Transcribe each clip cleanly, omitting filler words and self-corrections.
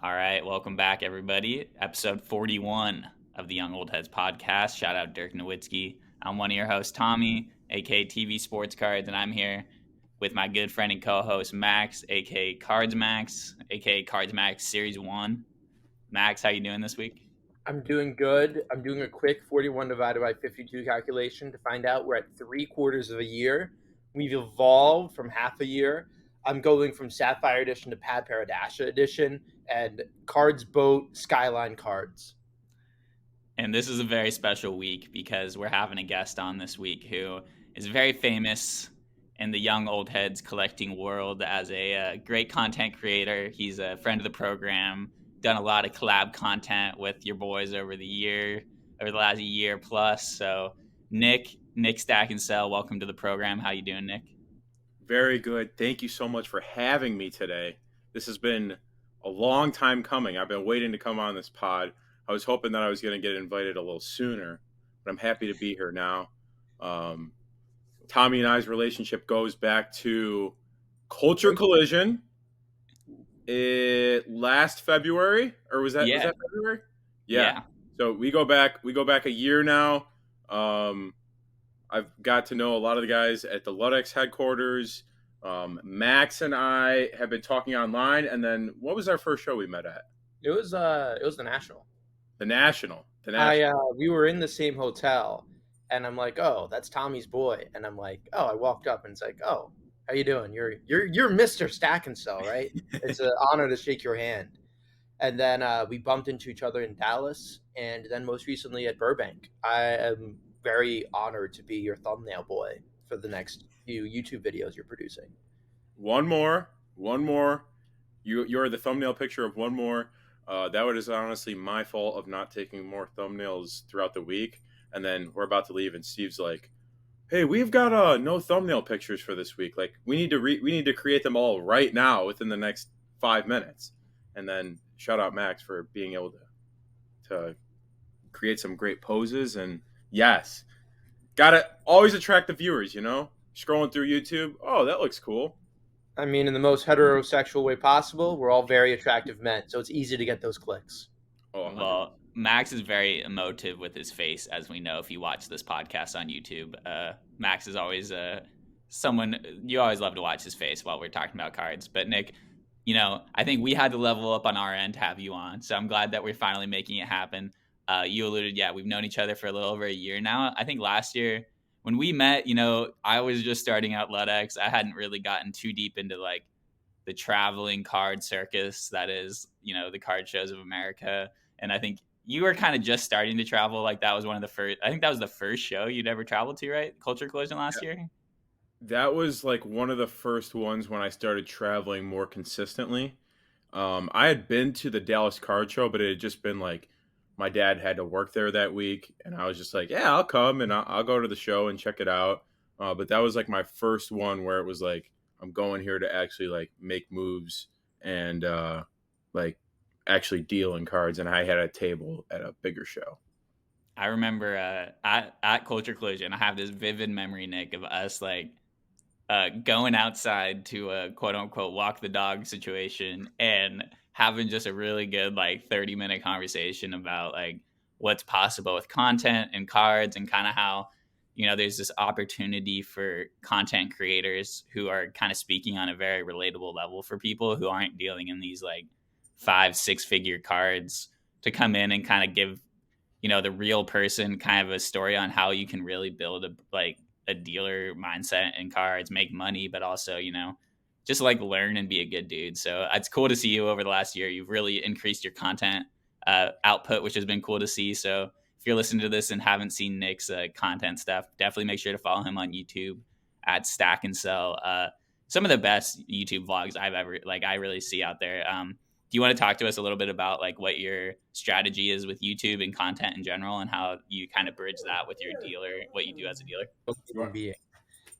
All right, welcome back, everybody. Episode 41 of the Young Old Heads podcast. Shout out Dirk Nowitzki. I'm one of your hosts, Tommy, aka TV Sports Cards, and I'm here with my good friend and co-host Max, aka Cards Max, aka Cards Max Series One. Max, how you doing this week? I'm doing good. I'm doing a quick 41 divided by 52 calculation to find out we're at 3/4 of a year. We've evolved from half a year. I'm going from Sapphire Edition to Pad Paradasha Edition and Cards Boat Skyline Cards. And this is a very special week because we're having a guest on this week who is very famous in the young old heads collecting world as a great content creator. He's a friend of the program, done a lot of collab content with your boys over the last year plus. So Nick Stack and Sell, welcome to the program. How you doing, Nick? Very good. Thank you so much for having me today. This has been a long time coming. I've been waiting to come on this pod. I was hoping that I was going to get invited a little sooner, but I'm happy to be here now. Um, Tommy and I's relationship goes back to Culture Collision last February, or was Yeah, that February? Yeah. yeah. So we go back a year now. Um, I've got to know a lot of the guys at the Ludex headquarters. Max and I have been talking online, and then what was our first show we met at? It was the National. The National. The I National. We were in the same hotel, and I'm like, oh, that's Tommy's boy, and I'm like, oh, I walked up and it's like, oh, how you doing? You're Mr. Stack and Sell, right? It's an honor to shake your hand. And then we bumped into each other in Dallas, and then most recently at Burbank. I am very honored to be your thumbnail boy for the next few YouTube videos you're producing. One more. You're the thumbnail picture of one more. That was honestly my fault of not taking more thumbnails throughout the week. And then we're about to leave, and Steve's like, "Hey, we've got no thumbnail pictures for this week. Like, we need to create them all right now within the next 5 minutes." And then shout out Max for being able to create some great poses. And yes, gotta always attract the viewers. Scrolling through YouTube. Oh, that looks cool. I mean, in the most heterosexual way possible, we're all very attractive men, so it's easy to get those clicks. Oh, 100. Well, Max is very emotive with his face, as we know if you watch this podcast on YouTube. Max is always someone you always love to watch his face while we're talking about cards. But Nick, I think we had to level up on our end to have you on. So I'm glad that we're finally making it happen. You alluded, yeah, we've known each other for a little over a year now. I think last year when we met, I was just starting out Ludex. I hadn't really gotten too deep into like the traveling card circus that is, the card shows of America. And I think you were kind of just starting to travel. Like that was one of the first. I think that was the first show you'd ever traveled to, right? Culture Collision last year. That was like one of the first ones when I started traveling more consistently. I had been to the Dallas Card Show, but it had just been like my dad had to work there that week, and I was just like, "Yeah, I'll come and I'll go to the show and check it out." But that was like my first one where it was like I'm going here to actually like make moves and like actually deal in cards, and I had a table at a bigger show. I remember at Culture Collision, I have this vivid memory, Nick, of us like going outside to a quote unquote walk the dog situation and having just a really good like 30-minute conversation about like what's possible with content and cards and kind of how there's this opportunity for content creators who are kind of speaking on a very relatable level for people who aren't dealing in these like 5-6 figure cards to come in and kind of give the real person kind of a story on how you can really build a dealer mindset in cards, make money, but also, just like learn and be a good dude. So it's cool to see you over the last year. You've really increased your content output, which has been cool to see. So if you're listening to this and haven't seen Nick's content stuff, definitely make sure to follow him on YouTube at Stack and Sell. Some of the best YouTube vlogs I've ever I really see out there. Do you want to talk to us a little bit about like what your strategy is with YouTube and content in general and how you kind of bridge that with your dealer, what you do as a dealer? Human being.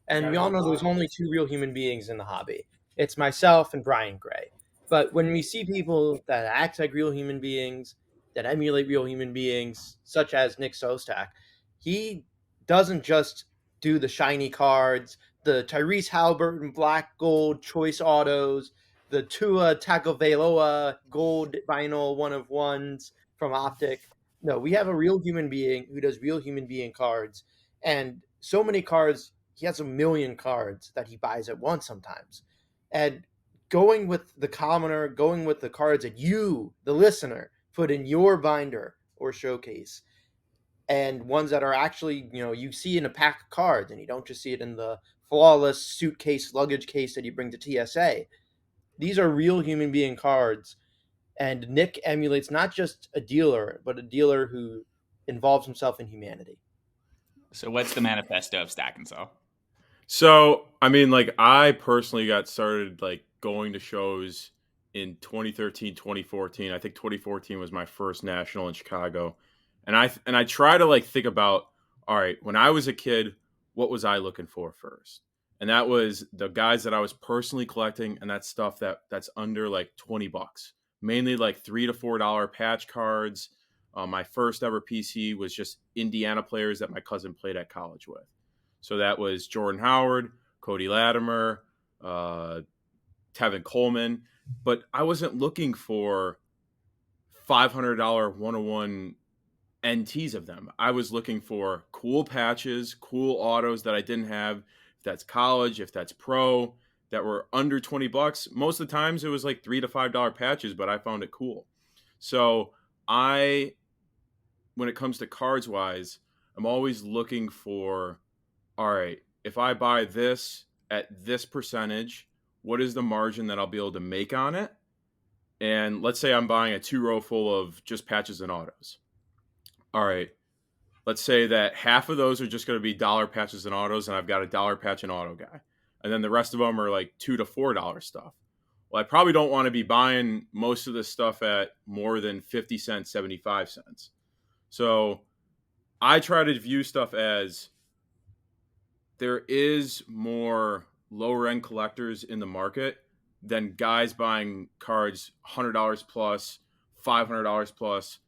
And we all know there's only two real human beings in the hobby. It's myself and Brian Gray. But when we see people that act like real human beings, that emulate real human beings, such as Nick Sostak, he doesn't just do the shiny cards, the Tyrese Halliburton black gold choice autos, the Tua Tagovailoa gold vinyl 1 of 1s from Optic. No, we have a real human being who does real human being cards, and so many cards. He has a million cards that he buys at once sometimes, and going with the commoner, going with the cards that you, the listener, put in your binder or showcase, and ones that are actually, you see in a pack of cards, and you don't just see it in the flawless suitcase luggage case that you bring to TSA. These are real human being cards, and Nick emulates not just a dealer, but a dealer who involves himself in humanity. So what's the manifesto of Stack and Sell? So, I mean, like, I personally got started, like, going to shows in 2013, 2014. I think 2014 was my first national in Chicago. And I try to, like, think about, all right, when I was a kid, what was I looking for first? And that was the guys that I was personally collecting, and that stuff that's under like $20, mainly like $3 to $4 patch cards. My first ever PC was just Indiana players that my cousin played at college with. So that was Jordan Howard, Cody Latimer, Tevin Coleman. But I wasn't looking for $500 101 NTs of them. I was looking for cool patches, cool autos that I didn't have. If that's college, if that's pro, that were under $20. Most of the times it was like $3 to $5 patches, but I found it cool. So when it comes to cards wise, I'm always looking for, all right, if I buy this at this percentage, what is the margin that I'll be able to make on it? And let's say I'm buying a 2-row full of just patches and autos. All right, let's say that half of those are just going to be dollar patches and autos, and I've got a dollar patch and auto guy. And then the rest of them are like $2 to $4 stuff. Well, I probably don't want to be buying most of this stuff at more than 50 cents, 75 cents. So I try to view stuff as there is more lower end collectors in the market than guys buying cards $100 plus, $500 plus.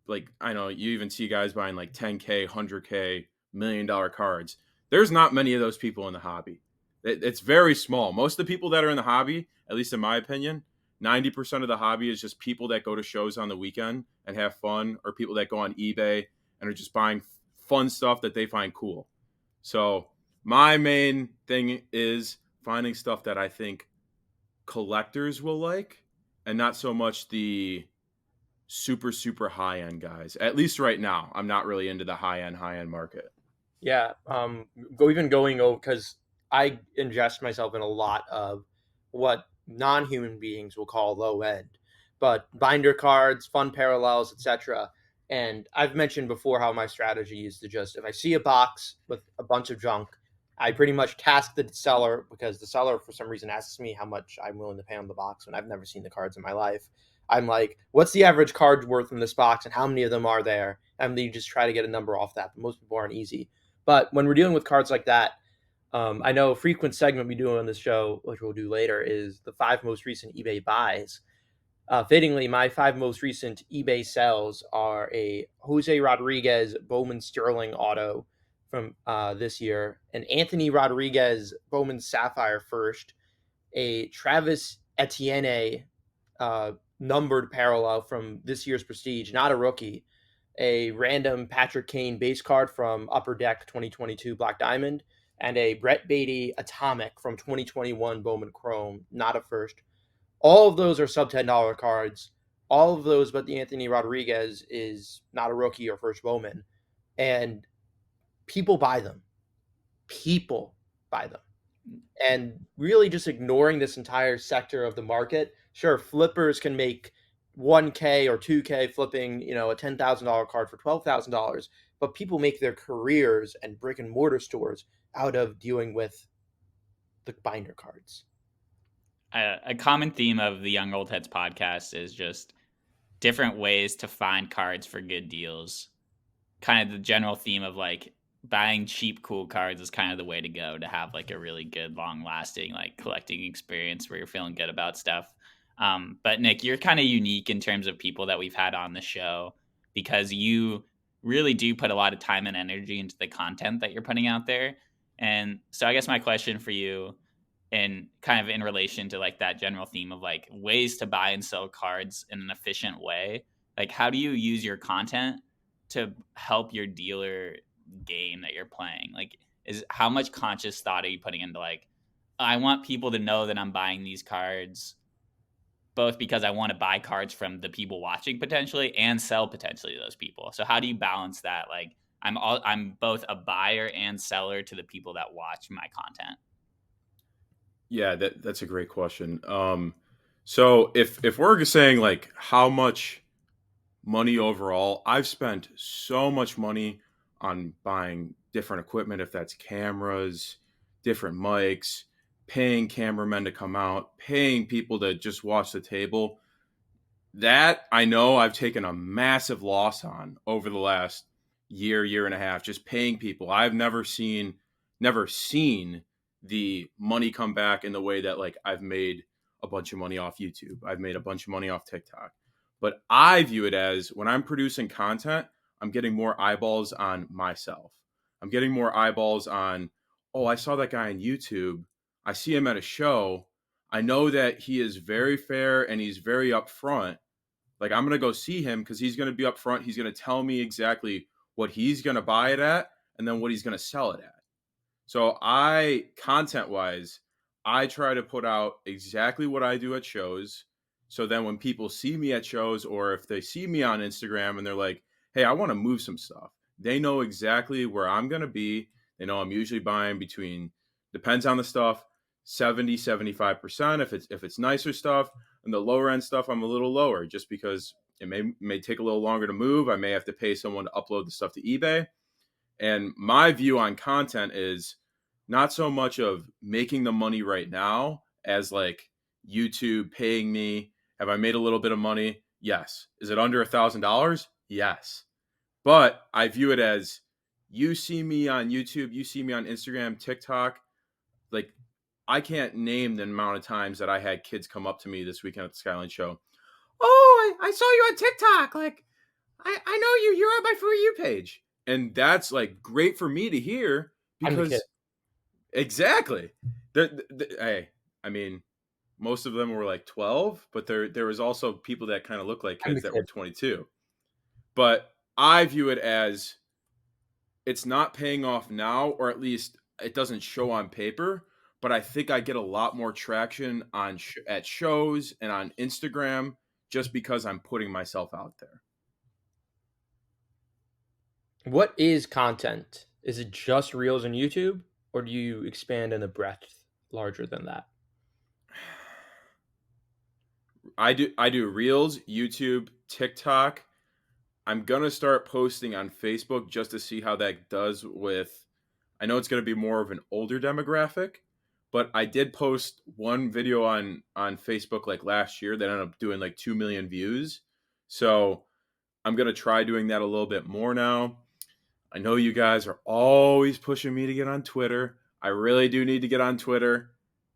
Like, I know you even see guys buying like 10K, 100K, $1 million cards. There's not many of those people in the hobby. It's very small. Most of the people that are in the hobby, at least in my opinion, 90% of the hobby is just people that go to shows on the weekend and have fun, or people that go on eBay and are just buying fun stuff that they find cool. So my main thing is finding stuff that I think collectors will like, and not so much the super, super high end guys. At least right now, I'm not really into the high end market. Yeah, going over, because I ingest myself in a lot of what non-human beings will call low end, but binder cards, fun parallels, etc. And I've mentioned before how my strategy is to just, if I see a box with a bunch of junk, I pretty much task the seller, because the seller for some reason asks me how much I'm willing to pay on the box when I've never seen the cards in my life. I'm like, what's the average card worth in this box and how many of them are there? And then you just try to get a number off that. But most people aren't easy. But when we're dealing with cards like that, I know a frequent segment we do on this show, which we'll do later, is the 5 most recent eBay buys. Fittingly, my 5 most recent eBay sales are a Jose Rodriguez Bowman Sterling auto from this year, an Anthony Rodriguez Bowman Sapphire first, a Travis Etienne numbered parallel from this year's Prestige, not a rookie, a random Patrick Kane base card from Upper Deck 2022 Black Diamond, and a Brett Beatty Atomic from 2021 Bowman Chrome, not a first. All of those are sub $10 cards. All of those but the Anthony Rodriguez is not a rookie or first Bowman. And people buy them. People buy them. And really just ignoring this entire sector of the market. Sure, flippers can make 1K or 2K flipping, a $10,000 card for $12,000, but people make their careers and brick and mortar stores out of dealing with the binder cards. A common theme of the Young Old Heads podcast is just different ways to find cards for good deals. Kind of the general theme of like buying cheap, cool cards is kind of the way to go to have like a really good, long lasting, like collecting experience where you're feeling good about stuff. But Nick, you're kind of unique in terms of people that we've had on the show, because you really do put a lot of time and energy into the content that you're putting out there. And so I guess my question for you and kind of in relation to like that general theme of like ways to buy and sell cards in an efficient way, like how do you use your content to help your dealer game that you're playing? Like, is how much conscious thought are you putting into like, I want people to know that I'm buying these cards both because I want to buy cards from the people watching potentially and sell potentially to those people. So how do you balance that? Like I'm both a buyer and seller to the people that watch my content. Yeah, that's a great question. So if we're saying like how much money overall, I've spent so much money on buying different equipment, if that's cameras, different mics, paying cameramen to come out, paying people to just watch the table. That I know I've taken a massive loss on over the last year and a half, just paying people. I've never seen the money come back in the way that like I've made a bunch of money off YouTube. I've made a bunch of money off TikTok. But I view it as when I'm producing content, I'm getting more eyeballs on myself. I'm getting more eyeballs on, oh, I saw that guy on YouTube. I see him at a show. I know that he is very fair and he's very upfront. Like I'm gonna go see him because he's gonna be up front. He's gonna tell me exactly what he's gonna buy it at and then what he's gonna sell it at. So I content wise, I try to put out exactly what I do at shows. So then when people see me at shows or if they see me on Instagram and they're like, hey, I want to move some stuff, they know exactly where I'm gonna be. They know I'm usually buying between, depends on the stuff, 70-75% if it's nicer stuff, and the lower end stuff I'm a little lower just because it may take a little longer to move. I may have to pay someone to upload the stuff to eBay. And my view on content is not so much of making the money right now as like YouTube paying me. Have I made a little bit of money? Yes. Is it under $1,000? Yes. But I view it as you see me on YouTube, you see me on Instagram, TikTok. Like I can't name the amount of times that I had kids come up to me this weekend at the Skyline Show. Oh, I saw you on TikTok. Like, I know you. You're on my For You page. And that's like great for me to hear I'm the kid. because exactly. Hey, I mean, most of them were like 12, but there was also people that kind of look like I'm the kids that were kid. 22. But I view it as it's not paying off now, or at least it doesn't show on paper. But I think I get a lot more traction on at shows and on Instagram just because I'm putting myself out there. What is content? Is it just Reels on YouTube, or do you expand in the breadth larger than that? I do Reels, YouTube, TikTok. I'm gonna start posting on Facebook just to see how that does with. I know it's gonna be more of an older demographic, but I did post one video on Facebook like last year that ended up doing like 2 million views. So I'm gonna try doing that a little bit more now. I know you guys are always pushing me to get on Twitter. I really do need to get on Twitter.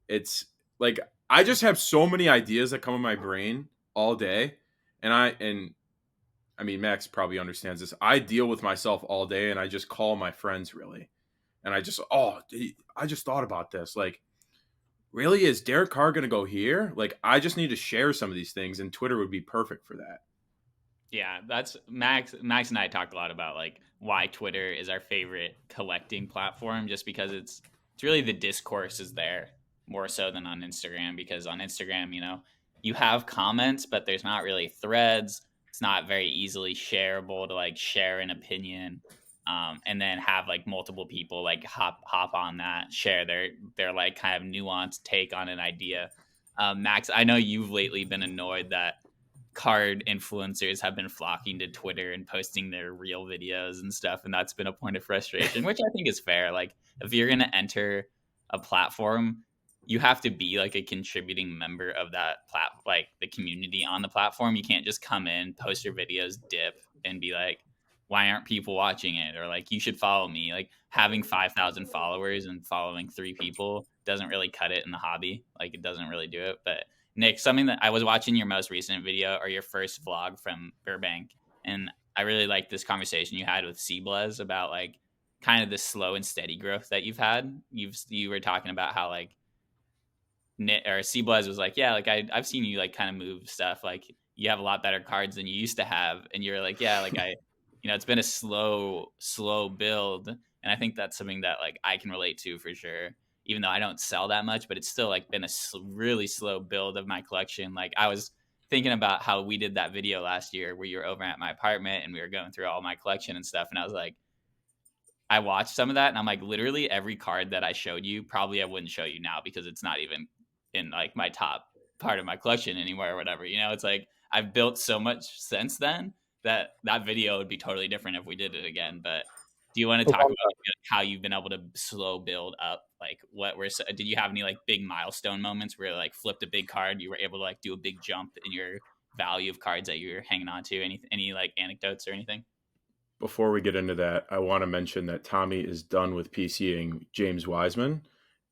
It's like I just have so many ideas that come in my brain all day, and I mean Max probably understands this. I deal with myself all day, and I just call my friends really, and I just thought about this. Like, really, is Derek Carr gonna go here? Like, I just need to share some of these things, and Twitter would be perfect for that. Yeah, that's Max. Max and I talked a lot about like why Twitter is our favorite collecting platform, just because it's really the discourse is there more so than on Instagram. Because on Instagram, you have comments, but there's not really threads. It's not very easily shareable to like share an opinion, and then have like multiple people like hop on that, share their like kind of nuanced take on an idea. Max, I know you've lately been annoyed that card influencers have been flocking to Twitter and posting their real videos and stuff, and that's been a point of frustration, which I think is fair. Like, if you're gonna enter a platform, you have to be like a contributing member of that like the community on the platform. You can't just come in, post your videos, dip, and be like, why aren't people watching it? Or like, you should follow me. Like, having 5,000 followers and following 3 people doesn't really cut it in the hobby. Like, it doesn't really do it. But Nick, something that I was watching your most recent video or your first vlog from Burbank, and I really liked this conversation you had with Cblez about like kind of the slow and steady growth that you've had. You were talking about how like or C-Buzz was like, yeah, like I've seen you like kind of move stuff. Like you have a lot better cards than you used to have. And you're like, yeah, like it's been a slow build. And I think that's something that like I can relate to for sure, even though I don't sell that much, but it's still like been a really slow build of my collection. Like I was thinking about how we did that video last year where you were over at my apartment and we were going through all my collection and stuff. And I was like, I watched some of that and I'm like, literally every card that I showed you, probably I wouldn't show you now because it's not even in like my top part of my collection anymore or whatever. It's like I've built so much since then that video would be totally different if we did it again. But do you want to talk about like, how you've been able to slow build up? Like did you have any like big milestone moments where like flipped a big card, you were able to like do a big jump in your value of cards that you're hanging on to? Any like anecdotes or anything? Before we get into that, I want to mention that Tommy is done with PCing James Wiseman,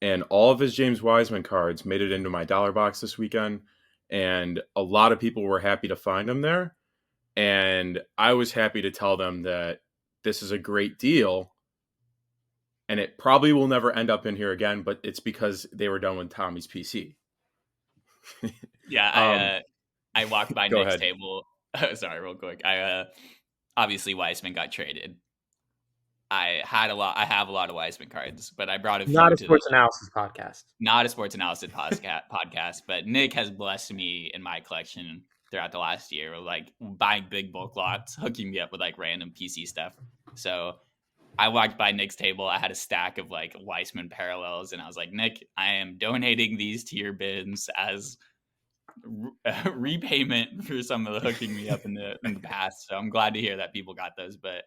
and all of his James Wiseman cards made it into my dollar box this weekend, and a lot of people were happy to find them there, and I was happy to tell them that this is a great deal, and it probably will never end up in here again, but it's because they were done with Tommy's PC. Yeah, I walked by Go Nick's ahead. table. Sorry, real quick. Obviously Wiseman got traded. I have a lot of Wiseman cards, but I brought a few Not a to sports analysis podcast. not a sports analysis podcast, but Nick has blessed me in my collection throughout the last year with like buying big bulk lots, hooking me up with like random PC stuff. So I walked by Nick's table. I had a stack of like Weissman parallels, and I was like, Nick, I am donating these to your bins as repayment for some of the hooking me up in the past. So I'm glad to hear that people got those. But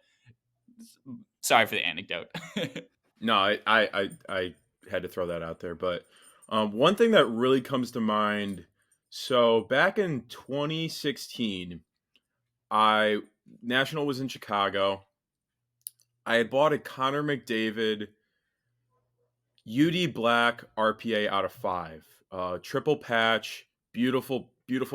sorry for the anecdote. No, I had to throw that out there. But one thing that really comes to mind. So back in 2016, National was in Chicago. I had bought a Connor McDavid UD Black RPA out of 5. Triple patch, beautiful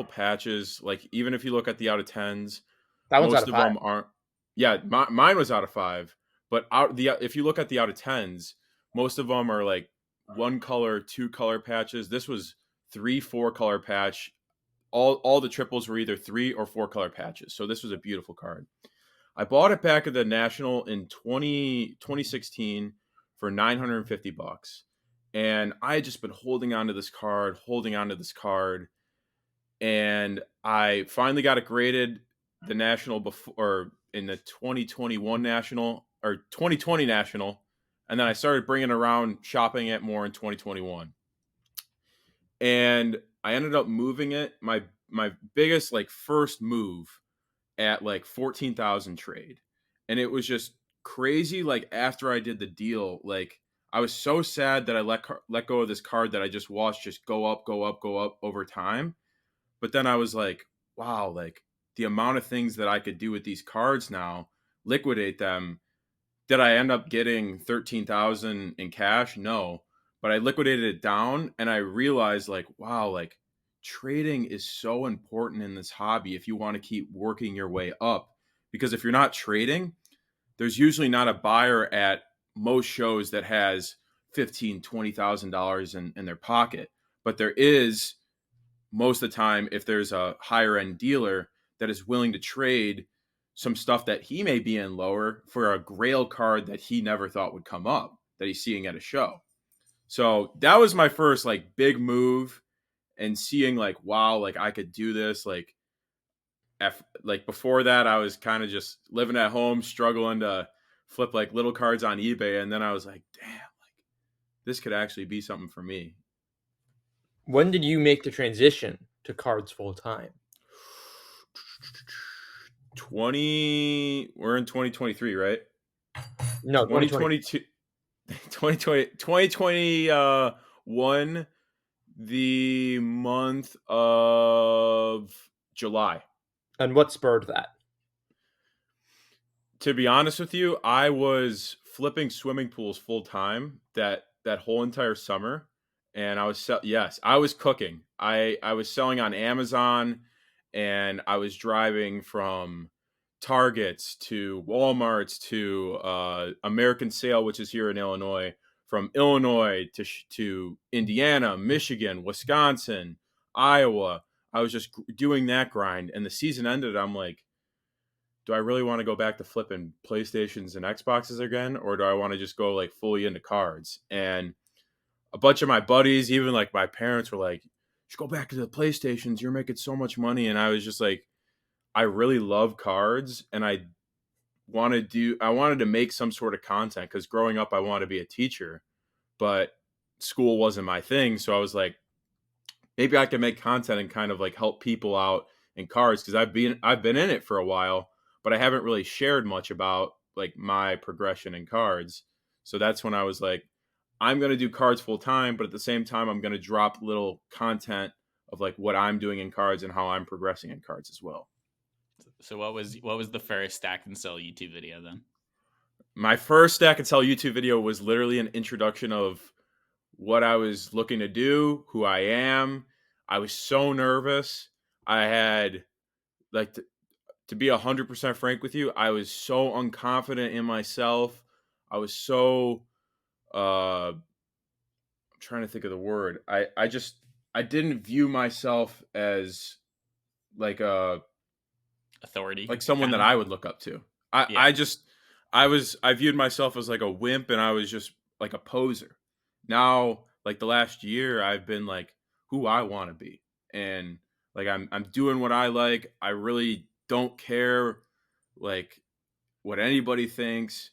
patches. Like even if you look at the out of 10s, That one's out most of of 5. them aren't. Yeah, mine was out of 5. But if you look at the out of 10s, most of them are like 1 color, 2 color patches. This was 3, 4 color patch. All the triples were either 3 or 4 color patches. So this was a beautiful card. I bought it back at the National in 2016 for $950. And I had just been holding on to this card. And I finally got it graded the National before, in the 2021 National or 2020 National. And then I started bringing around shopping it more in 2021. And I ended up moving it. My biggest like first move at like 14,000 trade. And it was just crazy. Like after I did the deal, like I was so sad that I let go of this card that I just watched just go up over time. But then I was like, wow, like the amount of things that I could do with these cards now, liquidate them. Did I end up getting 13,000 in cash? No, but I liquidated it down and I realized like, wow, like trading is so important in this hobby if you want to keep working your way up, because if you're not trading, there's usually not a buyer at most shows that has $15,000-$20,000 in their pocket, but there is most of the time if there's a higher end dealer that is willing to trade some stuff that he may be in lower for a grail card that he never thought would come up that he's seeing at a show. So that was my first like big move, and seeing like, wow, like I could do this. Like before that, I was kind of just living at home, struggling to flip like little cards on eBay. And then I was like, damn, like this could actually be something for me. When did you make the transition to cards full time? We're in 2023, right? No, 2022. 2021, the month of July. And what spurred that? To be honest with you, I was flipping swimming pools full time that whole entire summer, and I was cooking. I was selling on Amazon, and I was driving from Targets to Walmarts to American Sale, which is here in Illinois, from Illinois to Indiana, Michigan, Wisconsin, Iowa. I was just doing that grind, and the season ended. I'm like, do I really want to go back to flipping PlayStations and Xboxes again, or do I want to just go like fully into cards? And a bunch of my buddies, even like my parents, were like, "Just go back to the PlayStations. You're making so much money." And I was just like, I really love cards, and I wanted to make some sort of content, because growing up I wanted to be a teacher, but school wasn't my thing. So I was like, maybe I can make content and kind of like help people out in cards, because I've been in it for a while, but I haven't really shared much about like my progression in cards. So that's when I was like, I'm going to do cards full time, but at the same time I'm going to drop little content of like what I'm doing in cards and how I'm progressing in cards as well. So what was the first Stack and Sell YouTube video then? My first Stack and Sell YouTube video was literally an introduction of what I was looking to do, who I am. I was so nervous. I had, like, to be 100% frank with you, I was so unconfident in myself. I was so, I'm trying to think of the word. I didn't view myself as like a authority, like someone that kinda? I would look up to. Yeah. I viewed myself as like a wimp, and I was just like a poser. Now, like the last year, I've been like who I want to be, and like I'm doing what I like. I really don't care like what anybody thinks.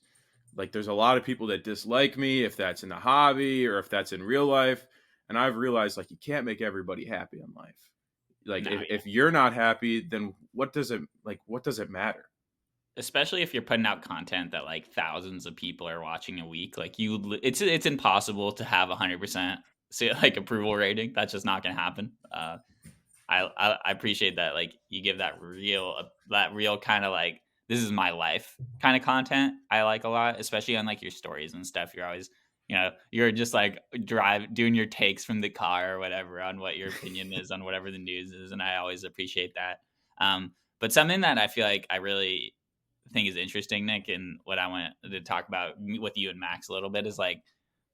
Like there's a lot of people that dislike me, if that's in the hobby or if that's in real life, and I've realized like you can't make everybody happy in life. Like No, if you're not happy, then what does it matter? especially if you're putting out content that like thousands of people are watching a week, like it's impossible to have 100% like approval rating. That's just not gonna happen. I appreciate that, like you give that real kind of like, this is my life kind of content. I like a lot, especially on like your stories and stuff. You're always, you're just like doing your takes from the car or whatever on what your opinion is on whatever the news is, and I always appreciate that. But something that I feel like I really think is interesting, Nick, and what I want to talk about with you and Max a little bit is like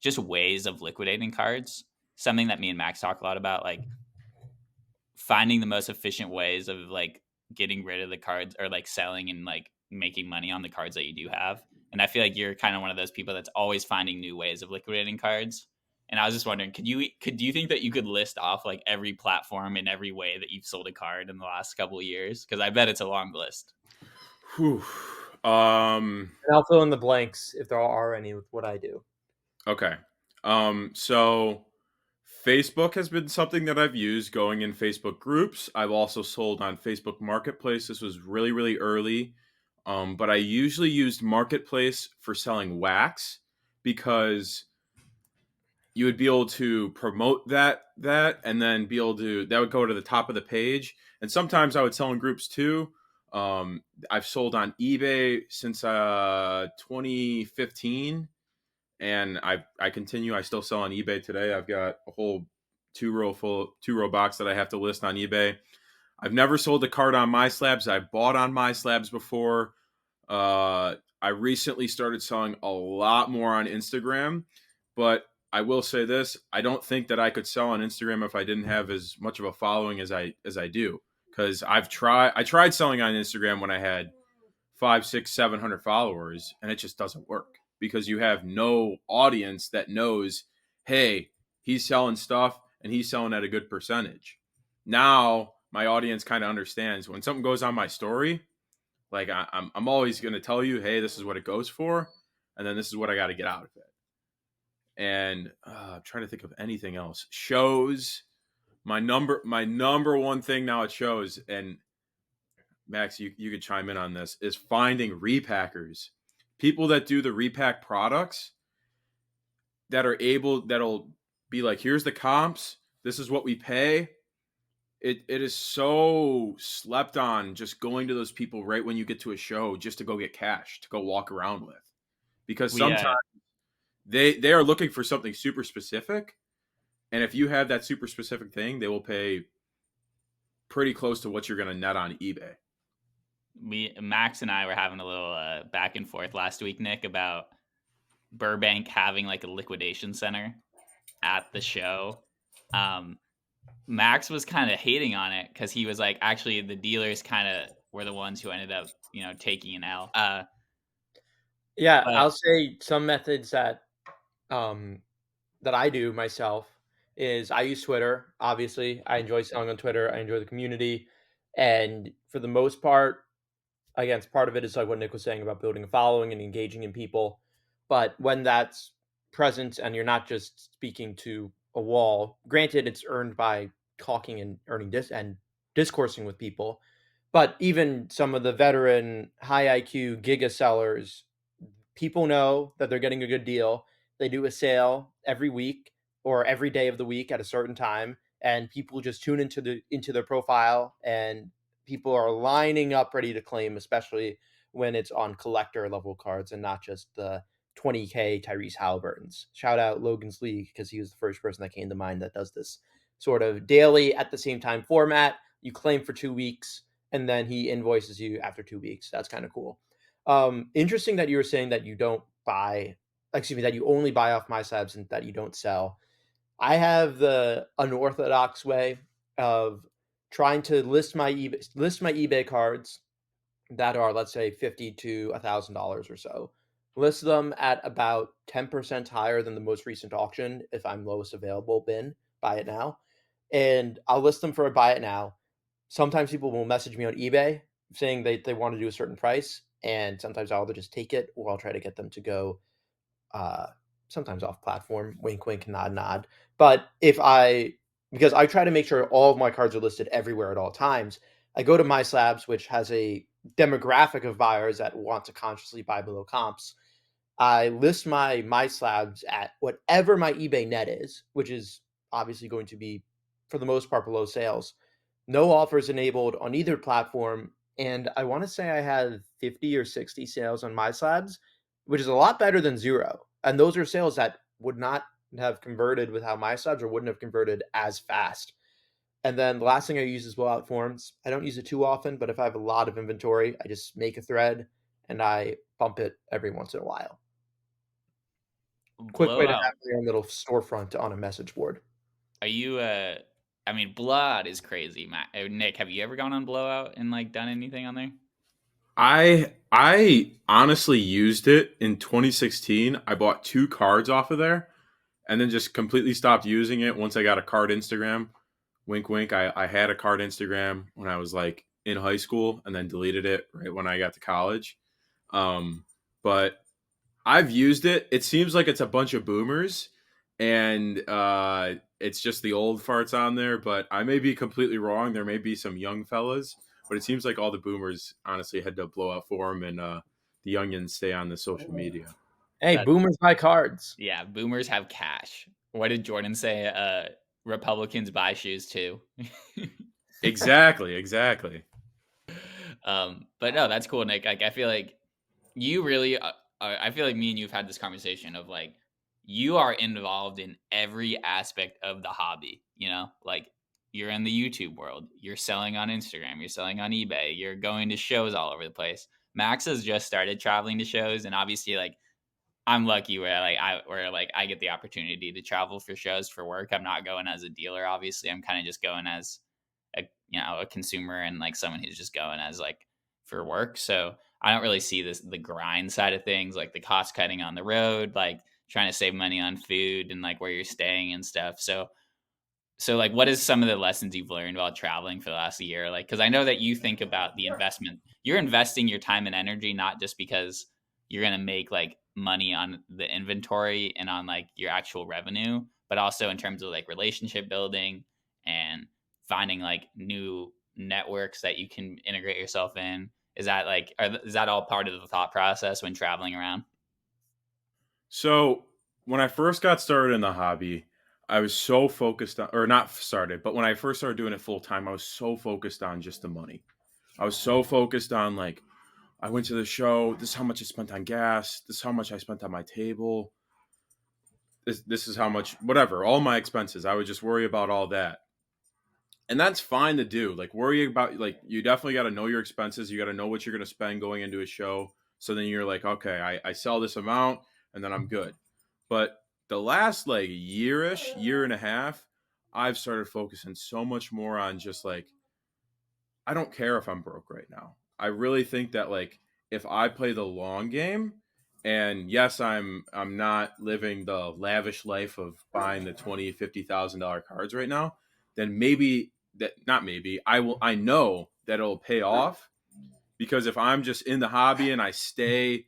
just ways of liquidating cards. Something that me and Max talk a lot about, like finding the most efficient ways of like getting rid of the cards, or like selling and like making money on the cards that you do have. And I feel like you're kind of one of those people that's always finding new ways of liquidating cards. And I was just wondering, do you think that you could list off like every platform in every way that you've sold a card in the last couple of years? Because I bet it's a long list. Whew. And I'll fill in the blanks if there are any with what I do. Okay. So Facebook has been something that I've used, going in Facebook groups. I've also sold on Facebook Marketplace. This was really, really early. But I usually used Marketplace for selling wax, because you would be able to promote that and then be able to, that would go to the top of the page. And sometimes I would sell in groups too. I've sold on eBay since 2015, and I continue. I still sell on eBay today. I've got a whole two row box that I have to list on eBay. I've never sold a card on MySlabs. I bought on MySlabs before. I recently started selling a lot more on Instagram, but I will say this: I don't think that I could sell on Instagram if I didn't have as much of a following as I do. Because I tried selling on Instagram when I had 500, 600, 700 followers, and it just doesn't work, because you have no audience that knows, hey, he's selling stuff and he's selling at a good percentage. Now my audience kind of understands when something goes on my story. Like I'm always going to tell you, hey, this is what it goes for, and then this is what I got to get out of it. And I'm trying to think of anything else. Shows. My number one thing now at shows, and Max, you could chime in on this, is finding repackers, people that do the repack products, that'll be like, here's the comps, this is what we pay. It is so slept on, just going to those people right when you get to a show, just to go get cash to go walk around with, because sometimes they are looking for something super specific, and if you have that super specific thing, they will pay pretty close to what you're going to net on eBay. Max and I were having a little back and forth last week, Nick, about Burbank having like a liquidation center at the show, Max was kind of hating on it because he was like, actually, the dealers kind of were the ones who ended up, taking an L. Yeah, But I'll say some methods um, that I do myself is I use Twitter. Obviously, I enjoy selling on Twitter. I enjoy the community, and for the most part, again, part of it is like what Nick was saying about building a following and engaging in people. But when that's present and you're not just speaking to a wall, granted, it's earned by talking and earning and discoursing with people. But even some of the veteran high IQ giga sellers, people know that they're getting a good deal. They do a sale every week or every day of the week at a certain time, and people just tune into their profile, and people are lining up ready to claim, especially when it's on collector level cards and not just the 20K Tyrese Halliburton's. Shout out Logan's League because he was the first person that came to mind that does this sort of daily at the same time format. You claim for 2 weeks and then he invoices you after 2 weeks. That's kind of cool. Interesting that you were saying that you don't buy, excuse me, that you only buy off my slabs and that you don't sell. I have the unorthodox way of trying to list my eBay cards that are, let's say, $50 to $1,000 or so. List them at about 10% higher than the most recent auction if I'm lowest available bin, buy it now. And I'll list them for a buy it now. Sometimes people will message me on eBay saying they want to do a certain price, and sometimes I'll either just take it or I'll try to get them to go uh, sometimes off platform, wink, wink, nod, nod. But because I try to make sure all of my cards are listed everywhere at all times, I go to My Slabs, which has a demographic of buyers that want to consciously buy below comps. I list my slabs at whatever my eBay net is, which is obviously going to be, for the most part, below sales. No offers enabled on either platform, and I want to say I had 50 or 60 sales on my slabs, which is a lot better than zero. And those are sales that would not have converted without my slabs or wouldn't have converted as fast. And then the last thing I use is blowout forms. I don't use it too often, but if I have a lot of inventory, I just make a thread and I bump it every once in a while. Quick way to have blowout. your own little storefront on a message board. Are you? I mean, blowout is crazy, Matt. Nick, have you ever gone on blowout and like done anything on there? I honestly used it in 2016. I bought 2 cards off of there and then just completely stopped using it once I got a card Instagram. Wink, wink. I had a card Instagram when I was like in high school and then deleted it right when I got to college. But I've used it. It seems like it's a bunch of boomers and it's just the old farts on there, but I may be completely wrong. There may be some young fellas, but it seems like all the boomers honestly had to blow out for them and the youngins stay on the social media. Hey, That boomers buy cards. Yeah, boomers have cash. What did Jordan say? Republicans buy shoes too. Exactly, exactly. But no, that's cool, Nick. Like, I feel like you really, I feel like me and you've had this conversation of like, you are involved in every aspect of the hobby. Like you're in the YouTube world, you're selling on Instagram, you're selling on eBay, you're going to shows all over the place. Max has just started traveling to shows, and obviously, like, I'm lucky where I get the opportunity to travel for shows for work. I'm not going as a dealer, obviously. I'm kind of just going as a consumer and like someone who's just going as like for work. So I don't really see the grind side of things, like the cost cutting on the road, like trying to save money on food and like where you're staying and stuff. So like, what is some of the lessons you've learned while traveling for the last year? Like, because I know that you think about the investment. You're investing your time and energy not just because you're gonna make like money on the inventory and on like your actual revenue, but also in terms of like relationship building and finding like new networks that you can integrate yourself in. Is that all part of the thought process when traveling around? So when I first got started in the hobby, I was so focused on, or not started, but when I first started doing it full time, I was so focused on just the money. I was so focused on like, I went to the show. This is how much I spent on gas. This is how much I spent on my table. This is how much, whatever, all my expenses. I would just worry about all that. And that's fine to do. Like, worry about, like, you definitely got to know your expenses. You got to know what you're going to spend going into a show. So then you're like, okay, I sell this amount. and then I'm good. But the last like yearish, year and a half, I've started focusing so much more on just like I don't care if I'm broke right now. I really think that like if I play the long game, and yes, I'm not living the lavish life of buying the 20, $50,000 cards right now, then maybe that not maybe I know that it'll pay off because if I'm just in the hobby and I stay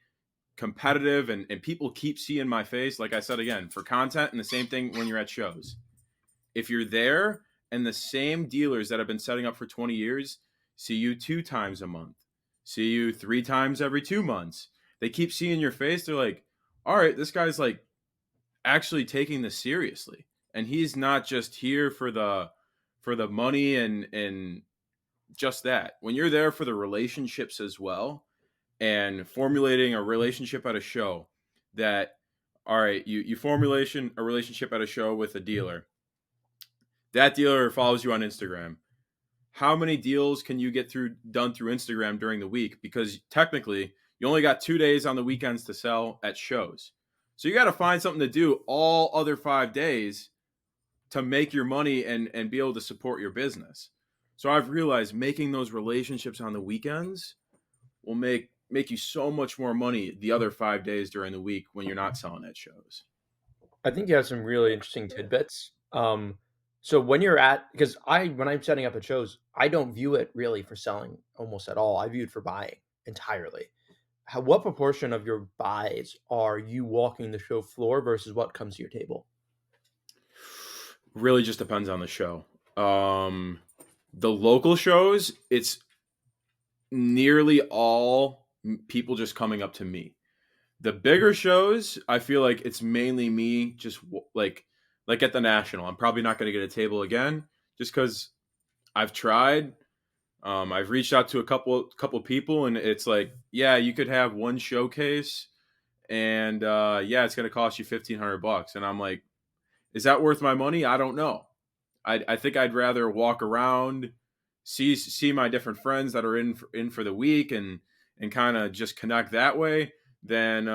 competitive and people keep seeing my face, like I said again, for content, and the same thing when you're at shows. If you're there and the same dealers that have been setting up for 20 years see you 2 times a month, see you 3 times every 2 months, they keep seeing your face. They're like, all right, this guy's like actually taking this seriously. And he's not just here for the money and just that. When you're there for the relationships as well and formulating a relationship at a show that all right, you formulation a relationship at a show with a dealer. That dealer follows you on Instagram. How many deals can you get done through Instagram during the week? Because technically, you only got 2 days on the weekends to sell at shows. So you got to find something to do all other 5 days to make your money and be able to support your business. So I've realized making those relationships on the weekends will make you so much more money the other 5 days during the week when you're not selling at shows. I think you have some really interesting tidbits. So when you're because when I'm setting up at shows, I don't view it really for selling almost at all. I view it for buying entirely. What proportion of your buys are you walking the show floor versus what comes to your table? Really just depends on the show. The local shows, it's nearly all people just coming up to me. The bigger shows, I feel like it's mainly me just like at the National. I'm probably not going to get a table again just because I've tried. I've reached out to a couple people, and it's like, yeah, you could have one showcase, and yeah, it's going to cost you $1,500, and I'm like, is that worth my money? I don't know. I think I'd rather walk around, see my different friends that are in for the week, and kind of just connect that way than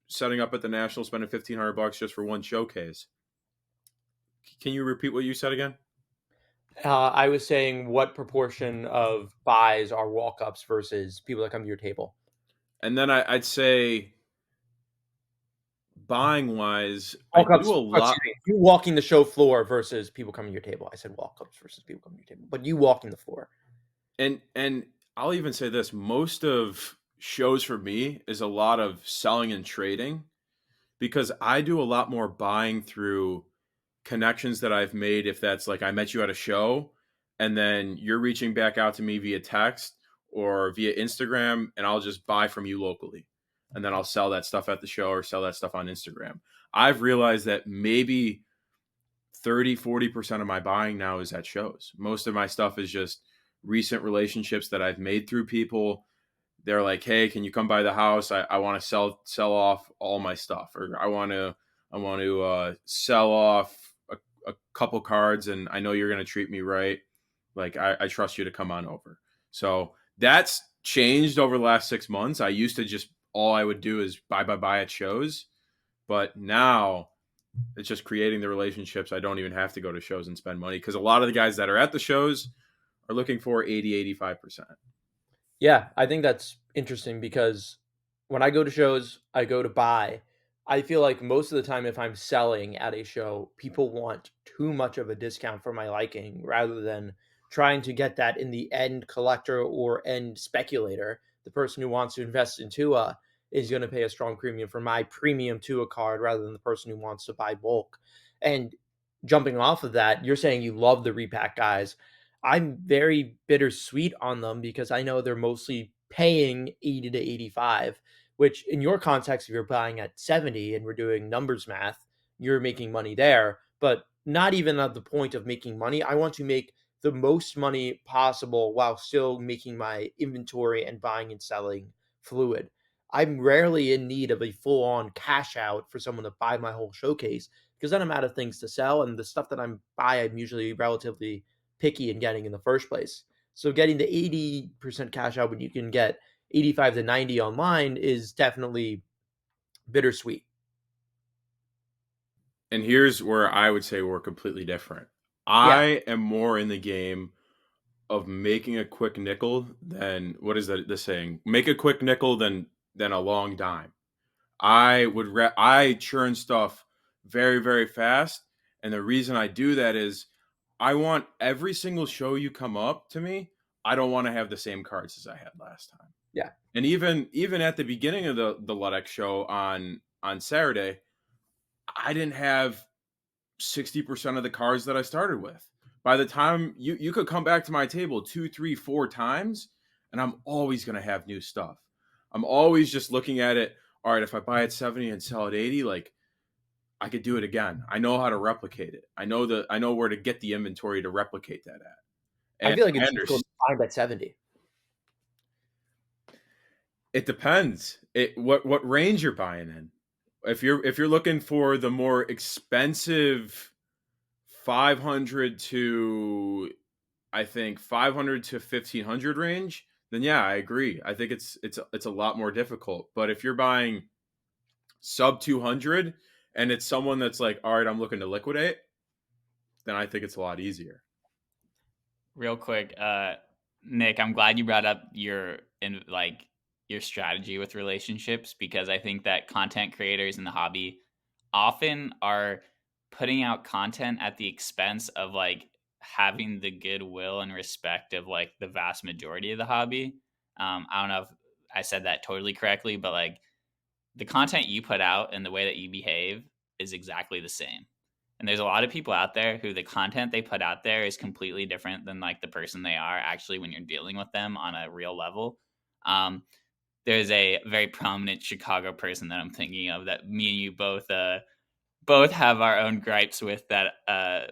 setting up at the National, spending $1,500 just for one showcase. Can you repeat what you said again? I was saying what proportion of buys are walk-ups versus people that come to your table. And then I'd say buying wise, I Walk-ups, do a lot. you walking the show floor versus people coming to your table. I said walk-ups versus people coming to your table, but you walking the floor. And I'll even say this, most of shows for me is a lot of selling and trading because I do a lot more buying through connections that I've made. If that's like I met you at a show and then you're reaching back out to me via text or via Instagram, and I'll just buy from you locally. And then I'll sell that stuff at the show or sell that stuff on Instagram. I've realized that maybe 30-40% of my buying now is at shows. Most of my stuff is just recent relationships that I've made through people. They're like, hey, can you come by the house? I want to sell off all my stuff, or I want to sell off a couple cards, and I know you're going to treat me right. Like I trust you to come on over. So that's changed over the last 6 months. I used to just all I would do is buy at shows, but now it's just creating the relationships. I don't even have to go to shows and spend money because a lot of the guys that are at the shows are looking for 80-85%. Yeah, I think that's interesting because when I go to shows, I go to buy. I feel like most of the time, if I'm selling at a show, people want too much of a discount for my liking rather than trying to get that in the end collector or end speculator. The person who wants to invest in Tua is going to pay a strong premium for my premium Tua card rather than the person who wants to buy bulk. And jumping off of that, you're saying you love the repack guys. I'm very bittersweet on them because I know they're mostly paying 80 to 85, which in your context, if you're buying at 70 and we're doing numbers math, you're making money there, but not even at the point of making money. I want to make the most money possible while still making my inventory and buying and selling fluid. I'm rarely in need of a full on cash out for someone to buy my whole showcase because then I'm out of things to sell. And the stuff that I'm I'm usually relatively picky in getting in the first place. So getting the 80% cash out when you can get 85 to 90 online is definitely bittersweet. And here's where I would say we're completely different. Yeah. I am more in the game of making a quick nickel than, what is the saying? Make a quick nickel than a long dime. I churn stuff very, very fast. And the reason I do that is I want every single show you come up to me, I don't want to have the same cards as I had last time. Yeah. And even at the beginning of the Ludex show on Saturday, I didn't have 60% of the cards that I started with. By the time you could come back to my table 2, 3, 4 times, and I'm always going to have new stuff. I'm always just looking at it. All right, if I buy at 70 and sell at 80, like, I could do it again. I know how to replicate it. I know where to get the inventory to replicate that at. And I feel like it's difficult to find at 70. It depends. What range you're buying in. If you're looking for the more expensive 500 to, I think, 500 to 1500 range, then yeah, I agree. I think it's a lot more difficult. But if you're buying sub 200 and it's someone that's like, all right, I'm looking to liquidate, then I think it's a lot easier. Real quick, Nick, I'm glad you brought up your strategy with relationships, because I think that content creators in the hobby often are putting out content at the expense of like having the goodwill and respect of like the vast majority of the hobby. I don't know if I said that totally correctly, but like the content you put out and the way that you behave is exactly the same. And there's a lot of people out there who the content they put out there is completely different than like the person they are actually when you're dealing with them on a real level. There's a very prominent Chicago person that I'm thinking of that me and you both have our own gripes with, that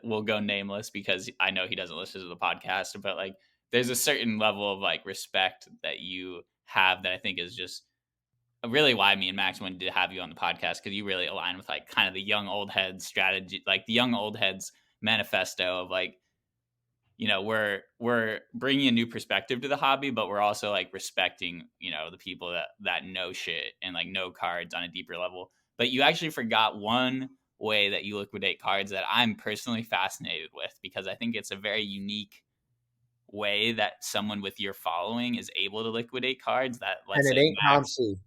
will go nameless because I know he doesn't listen to the podcast, but like there's a certain level of like respect that you have that I think is just really why me and Max wanted to have you on the podcast, because you really align with like kind of the young old heads strategy, like the young old heads manifesto of like, you know, we're bringing a new perspective to the hobby, but we're also like respecting, you know, the people that know shit and like know cards on a deeper level. But you actually forgot one way that you liquidate cards that I'm personally fascinated with, because I think it's a very unique way that someone with your following is able to liquidate cards that, let's And it say, ain't Max. COMC.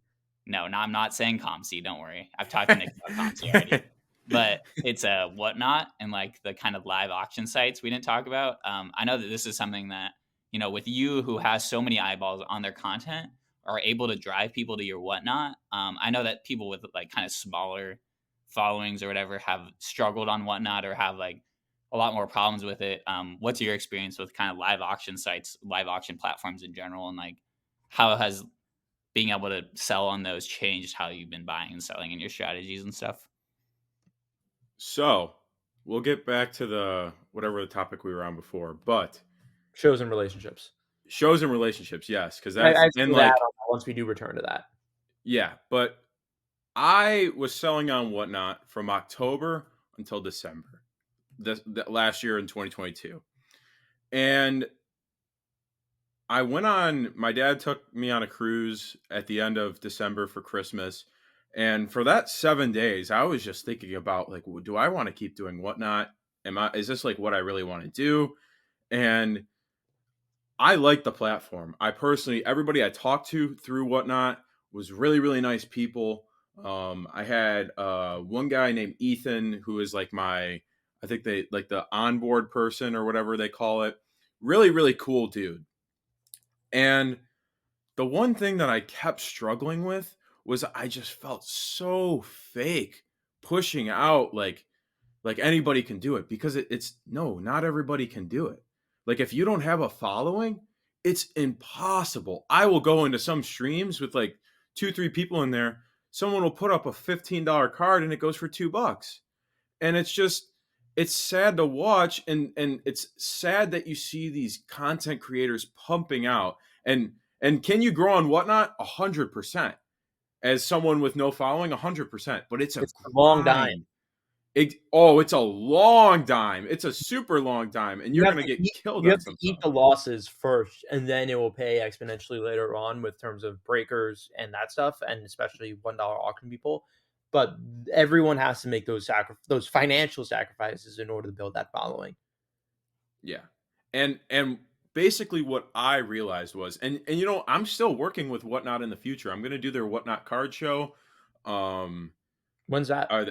No, I'm not saying COMC. Don't worry. I've talked to Nick about COMC already. But it's a Whatnot and like the kind of live auction sites we didn't talk about. I know that this is something that, you know, with you who has so many eyeballs on their content, are able to drive people to your Whatnot. I know that people with like kind of smaller followings or whatever have struggled on Whatnot or have like a lot more problems with it. What's your experience with kind of live auction sites, live auction platforms in general, and like how has being able to sell on those changed how you've been buying and selling and your strategies and stuff? So we'll get back to the whatever the topic we were on before, but Shows and relationships. Shows and relationships, yes, because I that's and like once we do return to that. Yeah, but I was selling on Whatnot from October until December, last year in 2022, and I went on. My dad took me on a cruise at the end of December for Christmas. And for that 7 days, I was just thinking about like, do I want to keep doing Whatnot? Is this like what I really want to do? And I like the platform. I personally, everybody I talked to through Whatnot was really, really nice people. I had one guy named Ethan who is like I think they like the onboard person or whatever they call it. Really, really cool dude. And the one thing that I kept struggling with was I just felt so fake pushing out like anybody can do it, because it's no, not everybody can do it. Like if you don't have a following, it's impossible. I will go into some streams with like 2-3 people in there. Someone will put up a $15 card and it goes for $2. And it's sad to watch, and it's sad that you see these content creators pumping out. And can you grow on Whatnot? 100%. As someone with no following, 100%. But it's a long dime. It's a long dime. It's a super long dime, and you're going to get killed. You have to eat the losses first, and then it will pay exponentially later on with terms of breakers and that stuff, and especially $1 auction people. but everyone has to make those financial sacrifices in order to build that following. Yeah. And basically what I realized was, and you know, I'm still working with Whatnot in the future. I'm going to do their Whatnot card show. Um When's that? uh,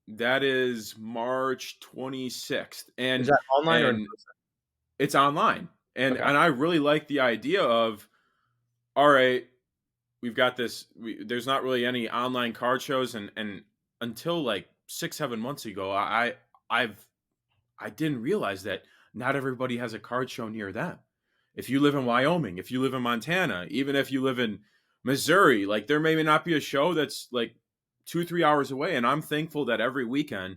that is March 26th. Is that online or in And person? it's online. Okay. And I really like the idea of, all right, we've got this, there's not really any online card shows, and until like 6 7 months ago, I've I didn't realize that not everybody has a card show near them. If you live in Wyoming, if you live in Montana, even if you live in Missouri, like there may not be a show that's like 2 3 hours away. And I'm thankful that every weekend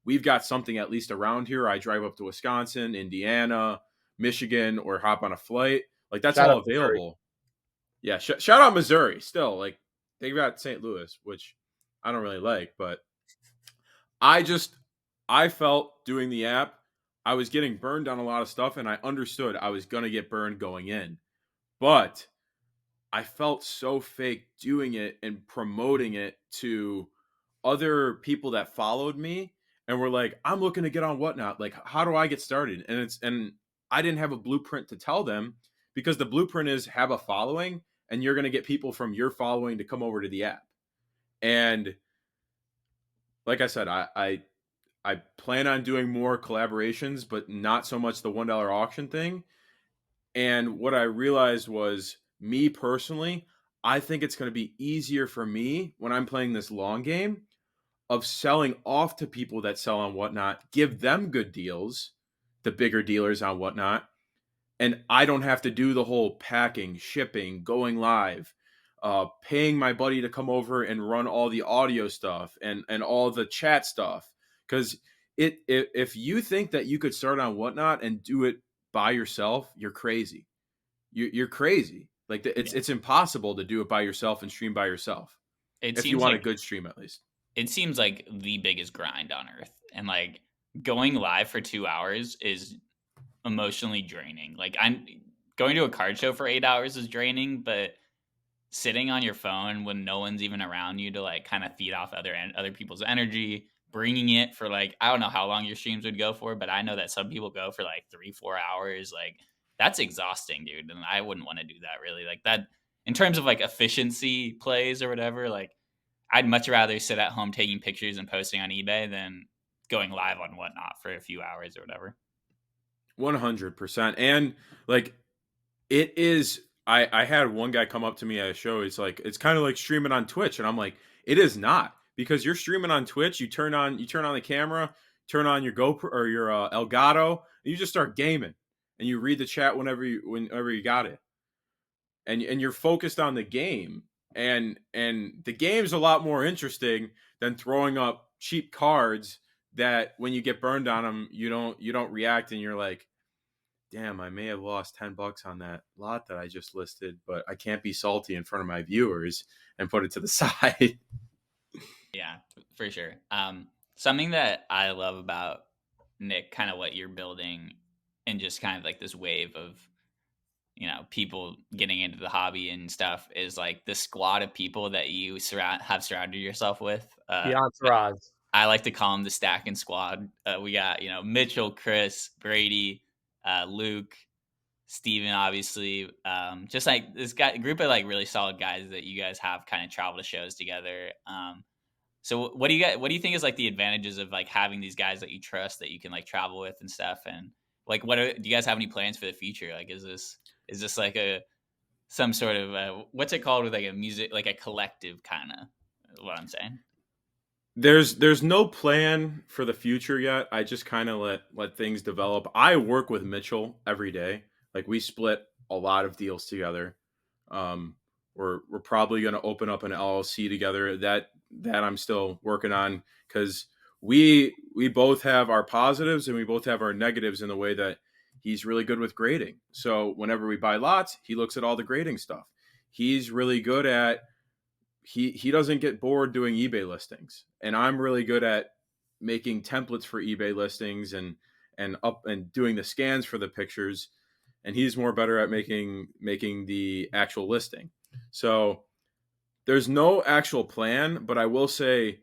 we've got something at least around here. I drive up to Wisconsin, Indiana, Michigan, or hop on a flight. Like that's Shout all out to Missouri. available. Yeah, shout out Missouri. Still, like they got St. Louis, which I don't really like, but I just I felt doing the app, I was getting burned on a lot of stuff, and I understood I was gonna get burned going in. But I felt so fake doing it and promoting it to other people that followed me and were like, I'm looking to get on Whatnot. Like, how do I get started? And I didn't have a blueprint to tell them, because the blueprint is have a following and you're gonna get people from your following to come over to the app. And like I said, I plan on doing more collaborations, but not so much the $1 auction thing. And what I realized was, me personally, I think it's going to be easier for me when I'm playing this long game of selling off to people that sell on Whatnot, give them good deals, the bigger dealers on Whatnot, and I don't have to do the whole packing, shipping, going live, paying my buddy to come over and run all the audio stuff and all the chat stuff. Because if you think that you could start on Whatnot and do it by yourself, you're crazy. You're crazy. Like Yeah. it's impossible to do it by yourself and stream by yourself It if you seems want a like good stream at least. it seems like the biggest grind on earth, and like going live for 2 hours is emotionally draining. Like I'm going to a card show for 8 hours is draining, but sitting on your phone when no one's even around you to like kind of feed off other people's energy, bringing it for like I don't know how long your streams would go for, but I know that some people go for like 3 4 hours. Like that's exhausting, dude, and I wouldn't want to do that really. Like that in terms of like efficiency plays or whatever. Like I'd much rather sit at home taking pictures and posting on eBay than going live on Whatnot for a few hours or whatever. 100%. And like it is, I had one guy come up to me at a show. It's like, it's kind of like streaming on Twitch. And I'm like, it is not, because you're streaming on Twitch. You turn on the camera, turn on your GoPro or your Elgato, and you just start gaming, and you read the chat whenever you got it. And you're focused on the game. And the game's a lot more interesting than throwing up cheap cards that when you get burned on them, you don't react, and you're like, damn, I may have lost $10 on that lot that I just listed, but I can't be salty in front of my viewers and put it to the side. Yeah, for sure. Something that I love about Nick, kind of what you're building, and just kind of like this wave of people getting into the hobby and stuff, is like the squad of people that you have surrounded yourself with. The entourage. I like to call them the stacking squad. We got Mitchell, Chris, Brady, Luke, Steven, obviously. Just like this group of like really solid guys that you guys have kind of travel to shows together. So what do you think is like the advantages of like having these guys that you trust that you can like travel with and stuff? And like, do you guys have any plans for the future? Like, is this like some sort of what's it called with like a music, like a collective kind of what I'm saying? There's no plan for the future yet. I just kind of let things develop. I work with Mitchell every day. Like we split a lot of deals together. We're probably going to open up an LLC together that I'm still working on, because we both have our positives and we both have our negatives in the way that he's really good with grading. So whenever we buy lots, he looks at all the grading stuff. He's really good at he doesn't get bored doing eBay listings, and I'm really good at making templates for eBay listings and doing the scans for the pictures, and he's more better at making the actual listing. So there's no actual plan, but I will say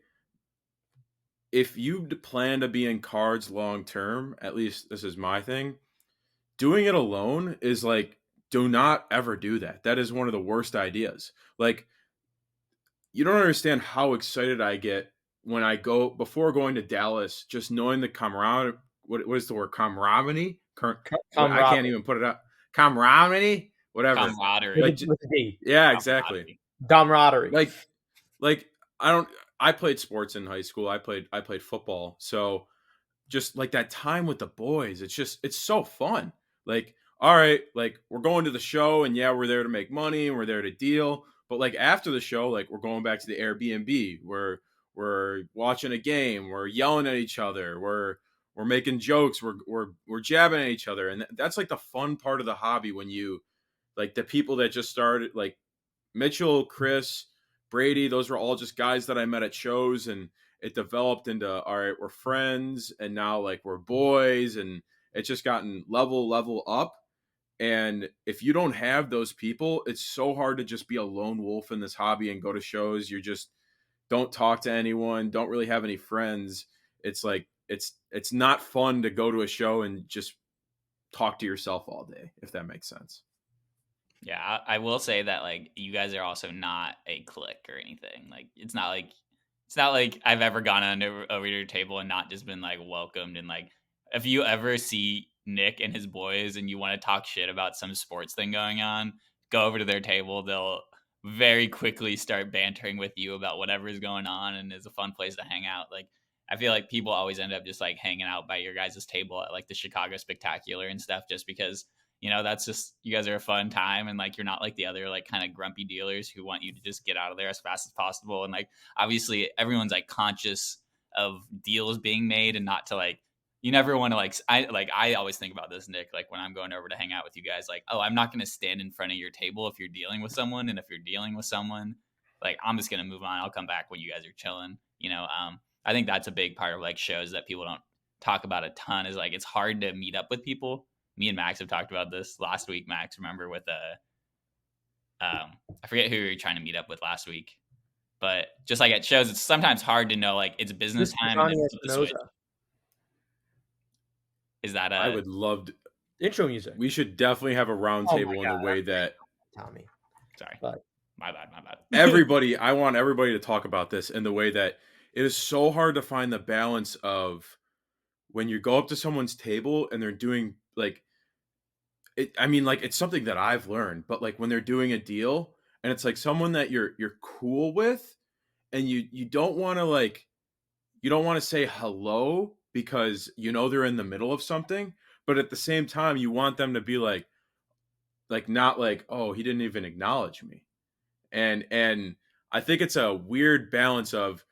if you plan to be in cards long term, at least this is my thing, doing it alone is like, do not ever do that. That is one of the worst ideas. Like, you don't understand how excited I get when I go before going to Dallas, just knowing the camaraderie. What is the word? Camaraderie? I can't Camaraderie even put it up. Camaraderie? Whatever. Camaraderie. Like, with a D. yeah, exactly. Camaraderie. Camaraderie. Like I don't. I played sports in high school. I played football. So just like that time with the boys, it's so fun. Like, all right, like we're going to the show, and yeah, we're there to make money and we're there to deal. But like after the show, like we're going back to the Airbnb. We're watching a game. We're yelling at each other. We're making jokes. We're jabbing at each other, and that's like the fun part of the hobby when you like the people that just started like Mitchell, Chris, Brady, those were all just guys that I met at shows, and it developed into all right, we're friends, and now like we're boys, and it's just gotten level up. And if you don't have those people, it's so hard to just be a lone wolf in this hobby and go to shows. You just don't talk to anyone, don't really have any friends. It's like it's not fun to go to a show and just talk to yourself all day, if that makes sense. Yeah, I will say that like you guys are also not a clique or anything. Like it's not like I've ever gone over to your table and not just been like welcomed. And like if you ever see Nick and his boys and you want to talk shit about some sports thing going on, go over to their table. They'll very quickly start bantering with you about whatever is going on, and it's a fun place to hang out. Like I feel like people always end up just like hanging out by your guys' table at like the Chicago Spectacular and stuff, just because that's just you guys are a fun time, and like you're not like the other like kind of grumpy dealers who want you to just get out of there as fast as possible. And like obviously everyone's like conscious of deals being made and not to like you never want to I always think about this, Nick, like when I'm going over to hang out with you guys, like, oh, I'm not going to stand in front of your table if you're dealing with someone. And if you're dealing with someone, like I'm just going to move on. I'll come back when you guys are chilling. I think that's a big part of like shows that people don't talk about a ton is like it's hard to meet up with people. Me and Max have talked about this last week. Max, remember with I forget who we were trying to meet up with last week, but just like it shows, it's sometimes hard to know like it's business time and then flip the switch. Is that I would love to, intro music? we should definitely have a roundtable in the way that Tommy. Sorry, But my bad. I want everybody to talk about this in the way that it is so hard to find the balance of when you go up to someone's table and they're doing like it. I mean, like it's something that I've learned, but like when they're doing a deal and it's like someone that you're cool with, and you don't want to like you don't want to say hello because they're in the middle of something, but at the same time you want them to be like not like, oh, he didn't even acknowledge me. And I think it's a weird balance of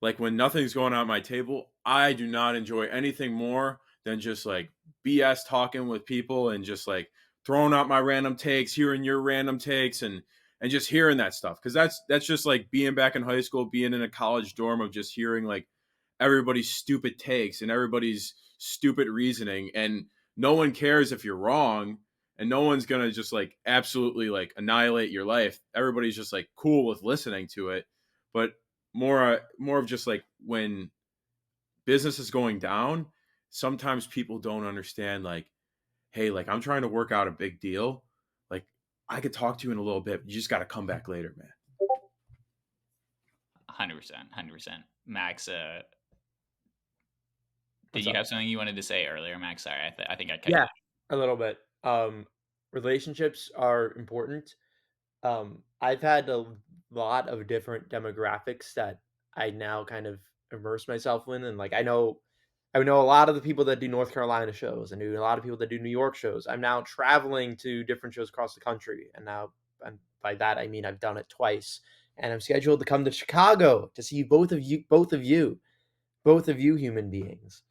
like when nothing's going on at my table, I do not enjoy anything more than just like BS talking with people and just like throwing out my random takes, hearing your random takes, and just hearing that stuff. Cause that's just like being back in high school, being in a college dorm of just hearing like everybody's stupid takes and everybody's stupid reasoning. And no one cares if you're wrong, and no one's gonna just like absolutely like annihilate your life. Everybody's just like cool with listening to it. But more of just like when business is going down, sometimes people don't understand like, hey, like I'm trying to work out a big deal. Like I could talk to you in a little bit. You just got to come back later, man. 100%. Max, did you have something you wanted to say earlier, Max? Sorry, I think I cut you off. A little bit. Relationships are important. I've had a lot of different demographics that I now kind of immerse myself in, and like I know a lot of the people that do North Carolina shows. I knew a lot of people that do New York shows. I'm now traveling to different shows across the country, and by that I mean I've done it twice, and I'm scheduled to come to Chicago to see both of you human beings.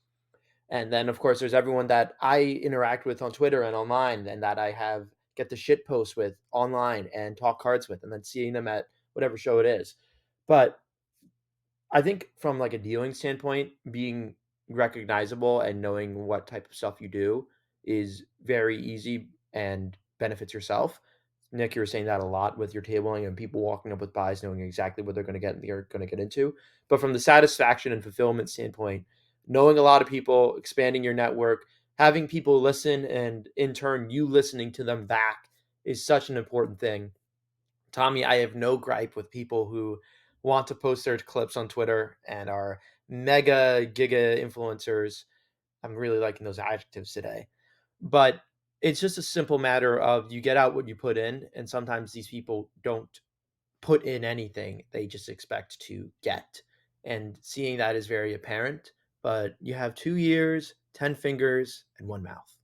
And then, of course, there's everyone that I interact with on Twitter and online, and that I get the shit post with online and talk cards with, and then seeing them at whatever show it is. But I think from like a dealing standpoint, being recognizable and knowing what type of stuff you do is very easy and benefits yourself. Nick, you were saying that a lot with your tabling and people walking up with buys knowing exactly what they're going to get and they're going to get into. But from the satisfaction and fulfillment standpoint, knowing a lot of people, expanding your network, having people listen, and in turn, you listening to them back is such an important thing. Tommy, I have no gripe with people who want to post their clips on Twitter and are mega giga influencers. I'm really liking those adjectives today. But it's just a simple matter of you get out what you put in, and sometimes these people don't put in anything. They just expect to get. And seeing that is very apparent. But you have 2 ears, 10 fingers, and one mouth.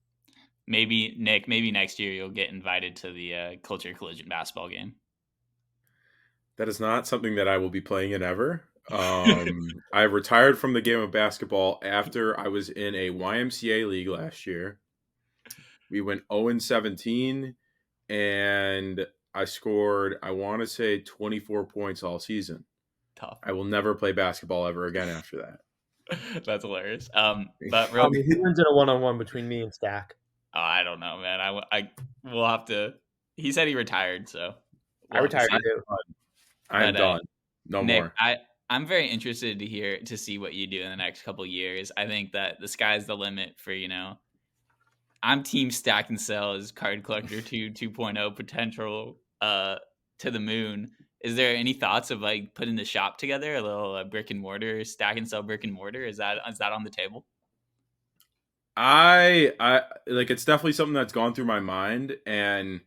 Maybe Nick, maybe next year you'll get invited to the Culture Collision basketball game. That is not something that I will be playing in ever. I retired from the game of basketball after I was in a YMCA league last year. We went 0-17, and I scored, I want to say, 24 points all season. Tough. I will never play basketball ever again after that. That's hilarious. But who wins in a one-on-one between me and Stack? Oh, I don't know, man. I will have to. He said he retired, so I retired too. I'm done. No Nick, more. I'm very interested to see what you do in the next couple of years. I think that the sky's the limit for, I'm team stack and sell as Card Collector 2.0 potential to the moon. Is there any thoughts of like putting the shop together, a little brick and mortar, stack and sell brick and mortar? Is that on the table? I like, it's definitely something that's gone through my mind, and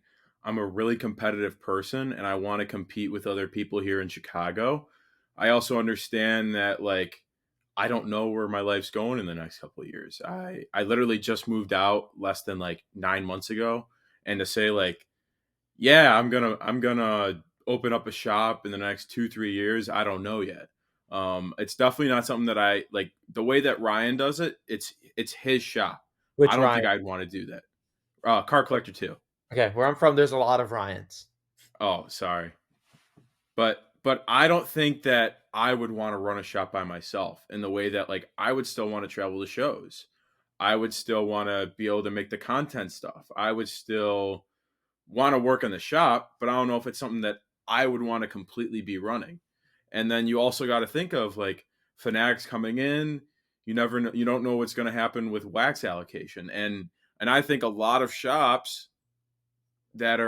I'm a really competitive person and I want to compete with other people here in Chicago. I also understand that, like, I don't know where my life's going in the next couple of years. I literally just moved out less than like 9 months ago, and to say like, yeah, I'm gonna open up a shop in the next 2-3 years, I don't know yet. It's definitely not something that I like. The way that Ryan does it, it's his shop. Which I don't Ryan? think I'd want to do that. Card Collector 2. Okay, where I'm from, there's a lot of Ryans. Oh, sorry. But I don't think that I would want to run a shop by myself in the way that, like, I would still want to travel to shows. I would still want to be able to make the content stuff. I would still want to work in the shop, but I don't know if it's something that I would want to completely be running. And then you also got to think of like fanatics coming in. You never know, you don't know what's going to happen with wax allocation. And I think a lot of shops that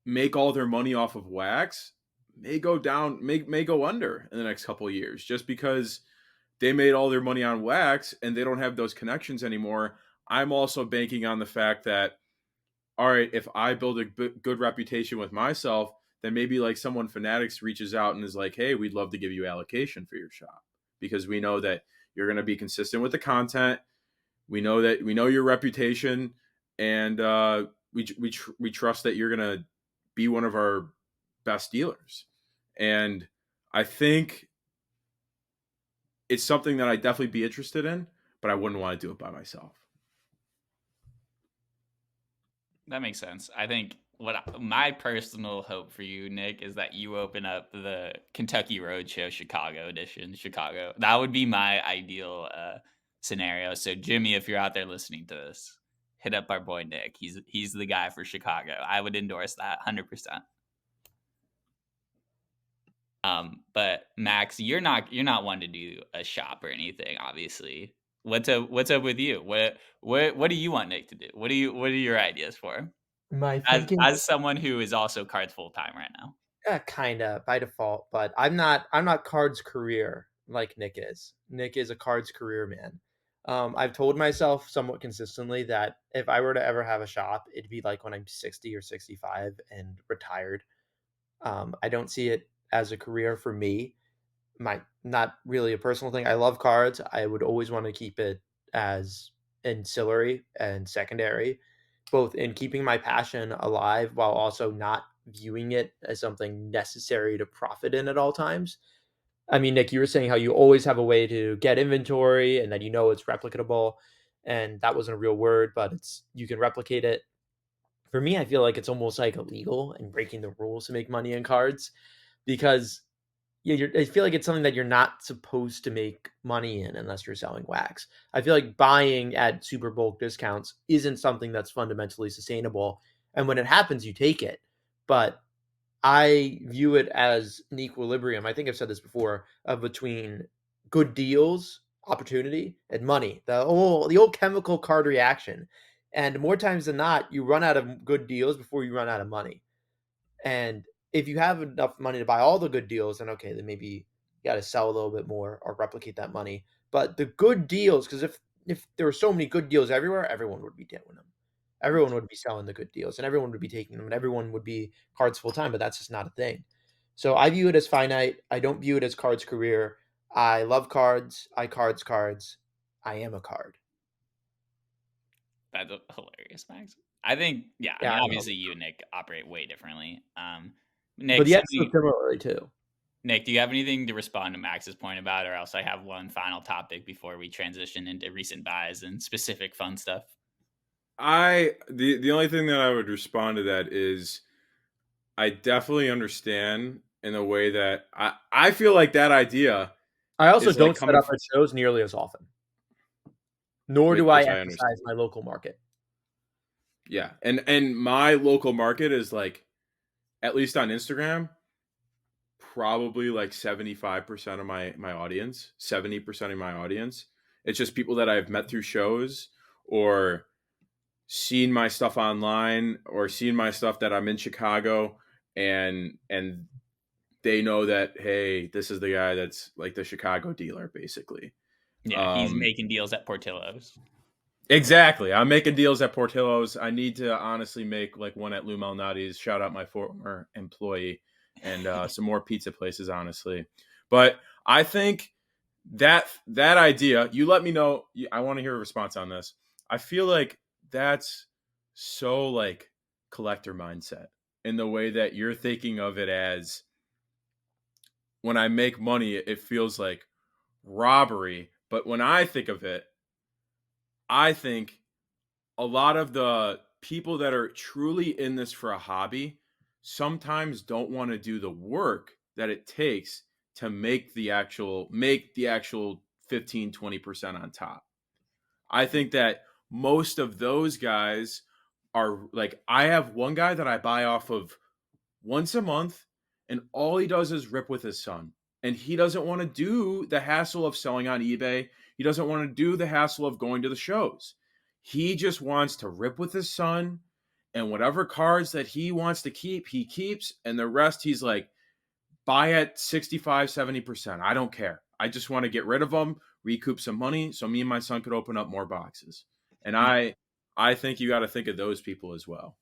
make all their money off of wax may go down, may go under in the next couple of years, just because they made all their money on wax and they don't have those connections anymore. I'm also banking on the fact that, all right, if I build a good reputation with myself, then maybe like someone Fanatics reaches out and is like, hey, we'd love to give you allocation for your shop, because we know that you're going to be consistent with the content. We know your reputation, and we trust that you're going to be one of our best dealers. And I think it's something that I'd definitely be interested in, but I wouldn't want to do it by myself. That makes sense. I think my personal hope for you, Nick, is that you open up the Kentucky Roadshow Chicago edition. Chicago. That would be my ideal scenario. So, Jimmy, if you're out there listening to this, hit up our boy Nick. He's the guy for Chicago. I would endorse that 100%. But Max, you're not one to do a shop or anything, obviously. What's up with you? What do you want Nick to do? What are your ideas for him? My thinking, as someone who is also Cards full time right now. Yeah, kind of by default, but I'm not Cards career like Nick is. Nick is a Cards career man. I've told myself somewhat consistently that if I were to ever have a shop, it'd be like when I'm 60 or 65 and retired. I don't see it as a career for me. Not really a personal thing. I love cards. I would always want to keep it as ancillary and secondary, both in keeping my passion alive while also not viewing it as something necessary to profit in at all times. I mean, Nick, you were saying how you always have a way to get inventory and that it's replicatable, and that wasn't a real word, but you can replicate it. For me, I feel like it's almost like illegal and breaking the rules to make money in cards, because I feel like it's something that you're not supposed to make money in unless you're selling wax. I feel like buying at super bulk discounts isn't something that's fundamentally sustainable. And when it happens, you take it. But I view it as an equilibrium. I think I've said this before, of between good deals, opportunity, and money. The old chemical card reaction. And more times than not, you run out of good deals before you run out of money. And if you have enough money to buy all the good deals, then okay, then maybe you got to sell a little bit more or replicate that money. But the good deals, because if there were so many good deals everywhere, everyone would be doing them. Everyone would be selling the good deals, and everyone would be taking them, and everyone would be cards full time. But that's just not a thing. So I view it as finite. I don't view it as cards career. I love cards. I cards. I am a card. That's hilarious, Max. I think, yeah. I Yeah, mean, I know. obviously, you and Nick operate way differently. But Nick, yet so similarly too. Nick, do you have anything to respond to Max's point about, or else I have one final topic before we transition into recent buys and specific fun stuff? The only thing that I would respond to that is I definitely understand in a way that I feel like that idea I also is like don't set coming up from, at shows nearly as often, nor do I which I understand. emphasize my local market. Yeah, and my local market is like, at least on Instagram, probably like 75% of my audience, 70% of my audience. It's just people that I've met through shows or seen my stuff online or seen my stuff that I'm in Chicago, and they know that, hey, this is the guy that's like the Chicago dealer basically. Yeah, he's making deals at Portillo's. Exactly. I'm making deals at Portillo's. I need to honestly make like one at Lou Malnati's. Shout out my former employee, and some more pizza places, honestly. But I think that idea, you let me know. I want to hear a response on this. I feel like that's so like collector mindset in the way that you're thinking of it as, when I make money, it feels like robbery. But when I think of it, I think a lot of the people that are truly in this for a hobby sometimes don't want to do the work that it takes to make the actual 15-20% on top. I think that most of those guys are like, I have one guy that I buy off of once a month, and all he does is rip with his son. And he doesn't want to do the hassle of selling on eBay. He doesn't want to do the hassle of going to the shows. He just wants to rip with his son, and whatever cards that he wants to keep, he keeps. And the rest, he's like, buy at 65, 70%. I don't care. I just want to get rid of them, recoup some money so me and my son could open up more boxes. And I think you got to think of those people as well.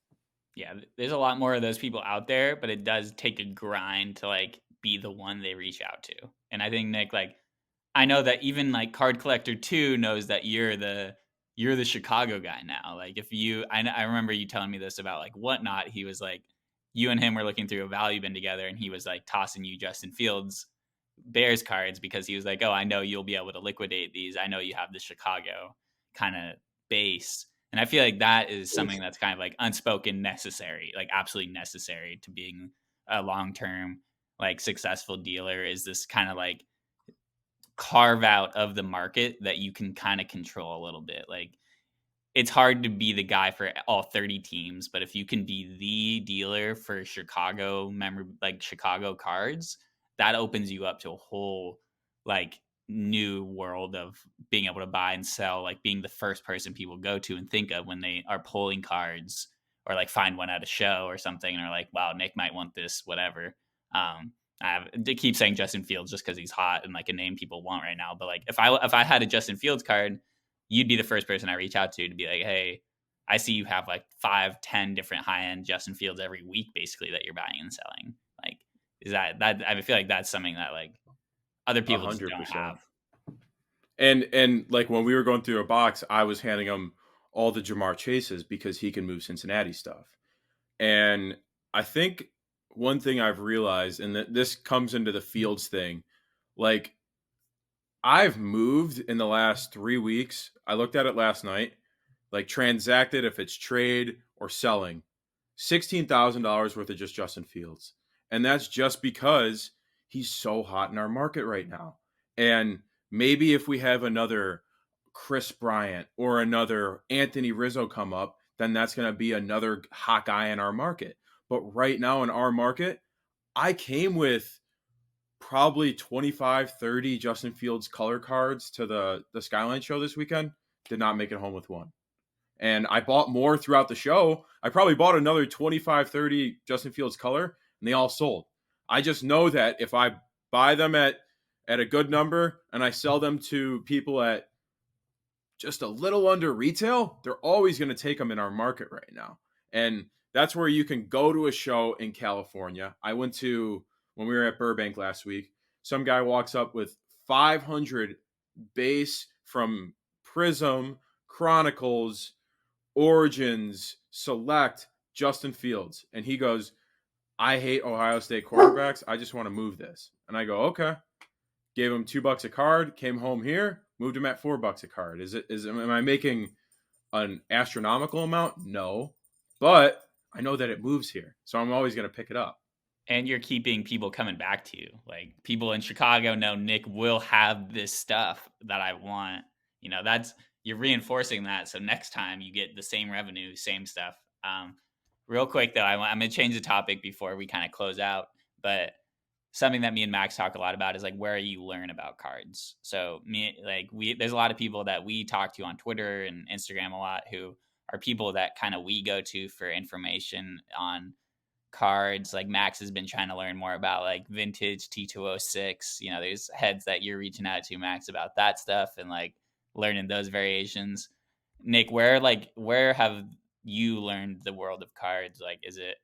Yeah, there's a lot more of those people out there, but it does take a grind to like be the one they reach out to. And I think, Nick, like, I know that even like Card Collector 2 knows that you're the Chicago guy now. Like, if you, I remember you telling me this about like Whatnot. He was like, you and him were looking through a value bin together, and he was like tossing you Justin Fields Bears cards because he was like, oh, I know you'll be able to liquidate these. I know you have the Chicago kind of base. And I feel like that is something that's kind of like unspoken necessary, like absolutely necessary to being a long-term, like successful dealer, is this kind of like carve out of the market that you can kind of control a little bit. Like, it's hard to be the guy for all 30 teams, but if you can be the dealer for Chicago like Chicago cards, that opens you up to a whole like new world of being able to buy and sell, like being the first person people go to and think of when they are pulling cards, or like find one at a show or something and are like, wow, Nick might want this, whatever. I keep saying Justin Fields just because he's hot and like a name people want right now. But like, if I had a Justin Fields card, you'd be the first person I reach out to be like, hey, I see you have like 5-10 different high-end Justin Fields every week, basically, that you're buying and selling. Like, is that I feel like that's something that like other people just don't 100%. have. And like when we were going through a box, I was handing him all the Jamar Chases because he can move Cincinnati stuff. And I think one thing I've realized, and that this comes into the Fields thing, like, I've moved in the last 3 weeks. I looked at it last night, like transacted, if it's trade or selling, $16,000 worth of just Justin Fields. And that's just because he's so hot in our market right now. And maybe if we have another Chris Bryant or another Anthony Rizzo come up, then that's going to be another hot guy in our market. But right now in our market, I came with probably 25, 30 Justin Fields color cards to the Skyline show this weekend. Did not make it home with one. And I bought more throughout the show. I probably bought another 25, 30 Justin Fields color, and they all sold. I just know that if I buy them at a good number and I sell them to people at just a little under retail, they're always going to take them in our market right now. And that's where you can go to a show in California. I went to, when we were at Burbank last week, some guy walks up with 500 base from Prism, Chronicles, Origins, Select, Justin Fields. And he goes, I hate Ohio State quarterbacks. I just want to move this. And I go, okay. Gave him $2 a card, came home here, moved him at $4 a card. Am I making an astronomical amount? No. But I know that it moves here. So I'm always going to pick it up. And you're keeping people coming back to you. Like, people in Chicago know Nick will have this stuff that I want. You know, you're reinforcing that. So next time you get the same revenue, same stuff. Real quick though, I'm going to change the topic before we kind of close out, but something that me and Max talk a lot about is like, where you learn about cards. So there's a lot of people that we talk to on Twitter and Instagram a lot who are people that kind of we go to for information on cards. Like Max has been trying to learn more about like vintage T206. You know, there's heads that you're reaching out to, Max, about that stuff and like learning those variations. Nick, where have you learned the world of cards? Like, is it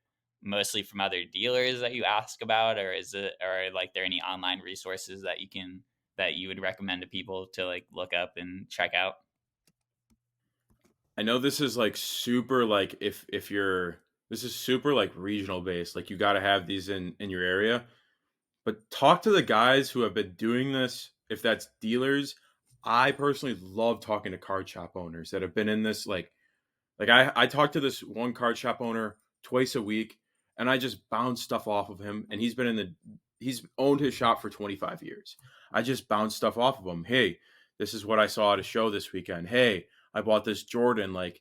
mostly from other dealers that you ask about, or like there any online resources that you would recommend to people to like look up and check out? I know this is like super like if you're this is super like regional based. Like you got to have these in your area. But talk to the guys who have been doing this. If that's dealers, I personally love talking to card shop owners that have been in this. Like I talked to this one card shop owner twice a week, and I just bounce stuff off of him. And he's owned his shop for 25 years. I just bounce stuff off of him. Hey, this is what I saw at a show this weekend. Hey, I bought this Jordan. Like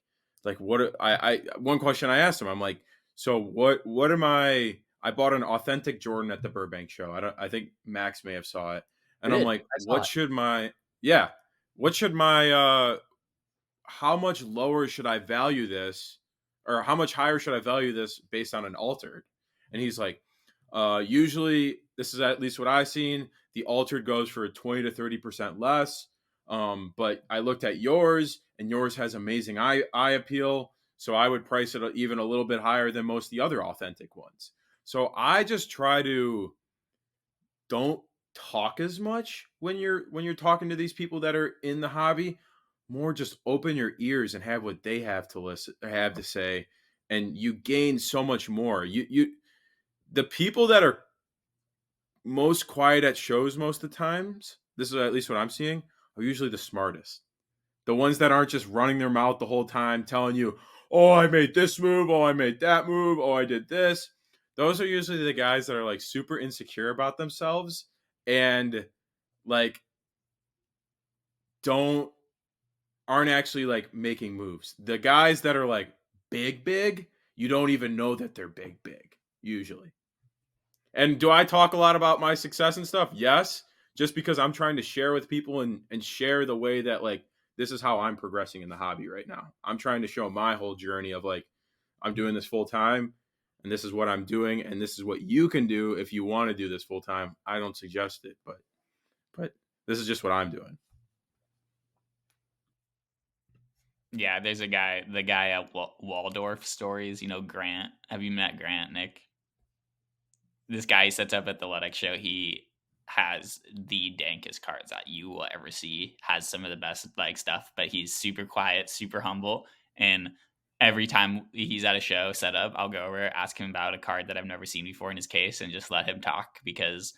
what I one question I asked him, I'm like, so what am I bought an authentic Jordan at the Burbank show. I think Max may have saw it. And I'm like, what should my how much lower should I value this, or how much higher should I value this based on an altered? And he's like, usually this is at least what I've seen. The altered goes for 20 to 30% less. But I looked at yours, and yours has amazing eye appeal. So I would price it even a little bit higher than most of the other authentic ones. So I just try to don't talk as much when you're talking to these people that are in the hobby. More just open your ears and have what they have to say, and you gain so much more. The people that are most quiet at shows most of the times, this is at least what I'm seeing, are usually the smartest. The ones that aren't just running their mouth the whole time telling you, oh, I made this move, oh, I made that move, oh, I did this. Those are usually the guys that are like super insecure about themselves and like aren't actually like making moves. The guys that are like big, you don't even know that they're big usually. And do I talk a lot about my success and stuff? Yes, just because I'm trying to share with people and share the way that like this is how I'm progressing in the hobby right now. I'm trying to show my whole journey of like I'm doing this full time, and this is what I'm doing, and this is what you can do if you want to do this full time. I don't suggest it, but this is just what I'm doing. Yeah, there's the guy at Waldorf Stories, you know, Grant. Have you met Grant, Nick? This guy he sets up at the Ludic show. He has the dankest cards that you will ever see, has some of the best like stuff, but he's super quiet, super humble. And every time he's at a show set up, I'll go over, ask him about a card that I've never seen before in his case, and just let him talk, because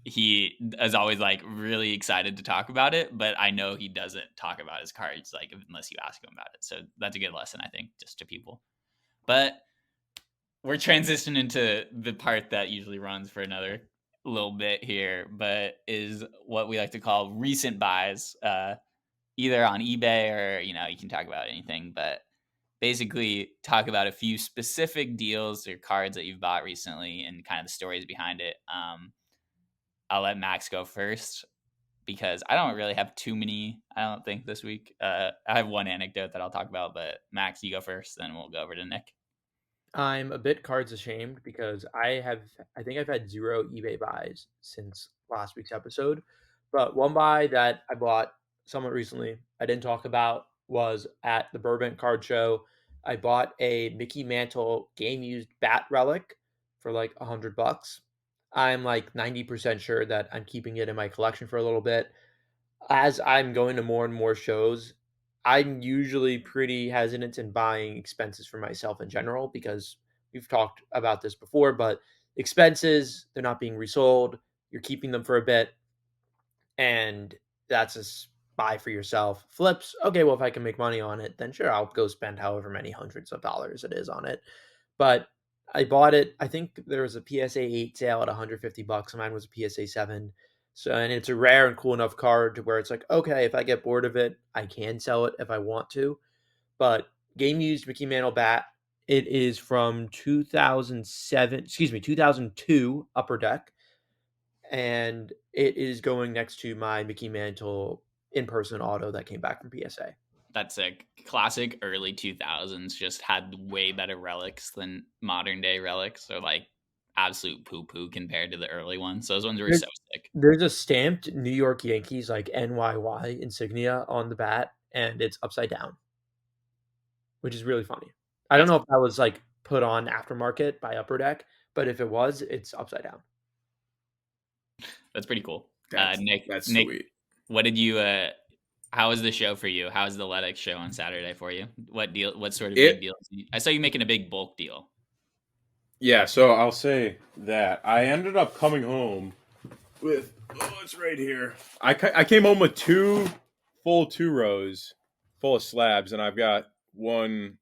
he is always like really excited to talk about it, but I know he doesn't talk about his cards like unless you ask him about it. So that's a good lesson, I think, just to people. But we're transitioning into the part that usually runs for another little bit here, but is what we like to call recent buys, either on eBay or, you know, you can talk about anything. But basically talk about a few specific deals or cards that you've bought recently and kind of the stories behind it. I'll let Max go first because I don't really have too many, I don't think, this week. I have one anecdote that I'll talk about, but Max, you go first, then we'll go over to Nick. I'm a bit cards ashamed because I think I've had 0 eBay buys since last week's episode. But one buy that I bought somewhat recently, I didn't talk about, was at the Burbank Card Show. I bought a Mickey Mantle game used bat relic for like $100. I'm like 90% sure that I'm keeping it in my collection for a little bit. As I'm going to more and more shows, I'm usually pretty hesitant in buying expenses for myself in general because we've talked about this before, but expenses, they're not being resold. You're keeping them for a bit, and that's a buy for yourself. Flips, okay, well, if I can make money on it, then sure, I'll go spend however many hundreds of dollars it is on it. But I bought it, I think there was a PSA 8 sale at $150. Mine was a PSA 7. So, and it's a rare and cool enough card to where it's like, okay, if I get bored of it, I can sell it if I want to. But game used Mickey Mantle bat, it is from 2002 Upper Deck, and it is going next to my Mickey Mantle in-person auto that came back from PSA. That's a classic early 2000s, just had way better relics than modern day relics. So like absolute poo poo compared to the early ones. Those ones were so sick. There's a stamped New York Yankees like NYY insignia on the bat, and it's upside down, which is really funny. I don't know if that was like put on aftermarket by Upper Deck, but if it was, it's upside down. That's pretty cool. Nick, sweet. What did you? How was the show for you? How was the Ledex show on Saturday for you? What deal? What sort of big deals? I saw you making a big bulk deal. Yeah, so I'll say that I ended up coming home with it's right here. I came home with 2 rows full of slabs, and I've got one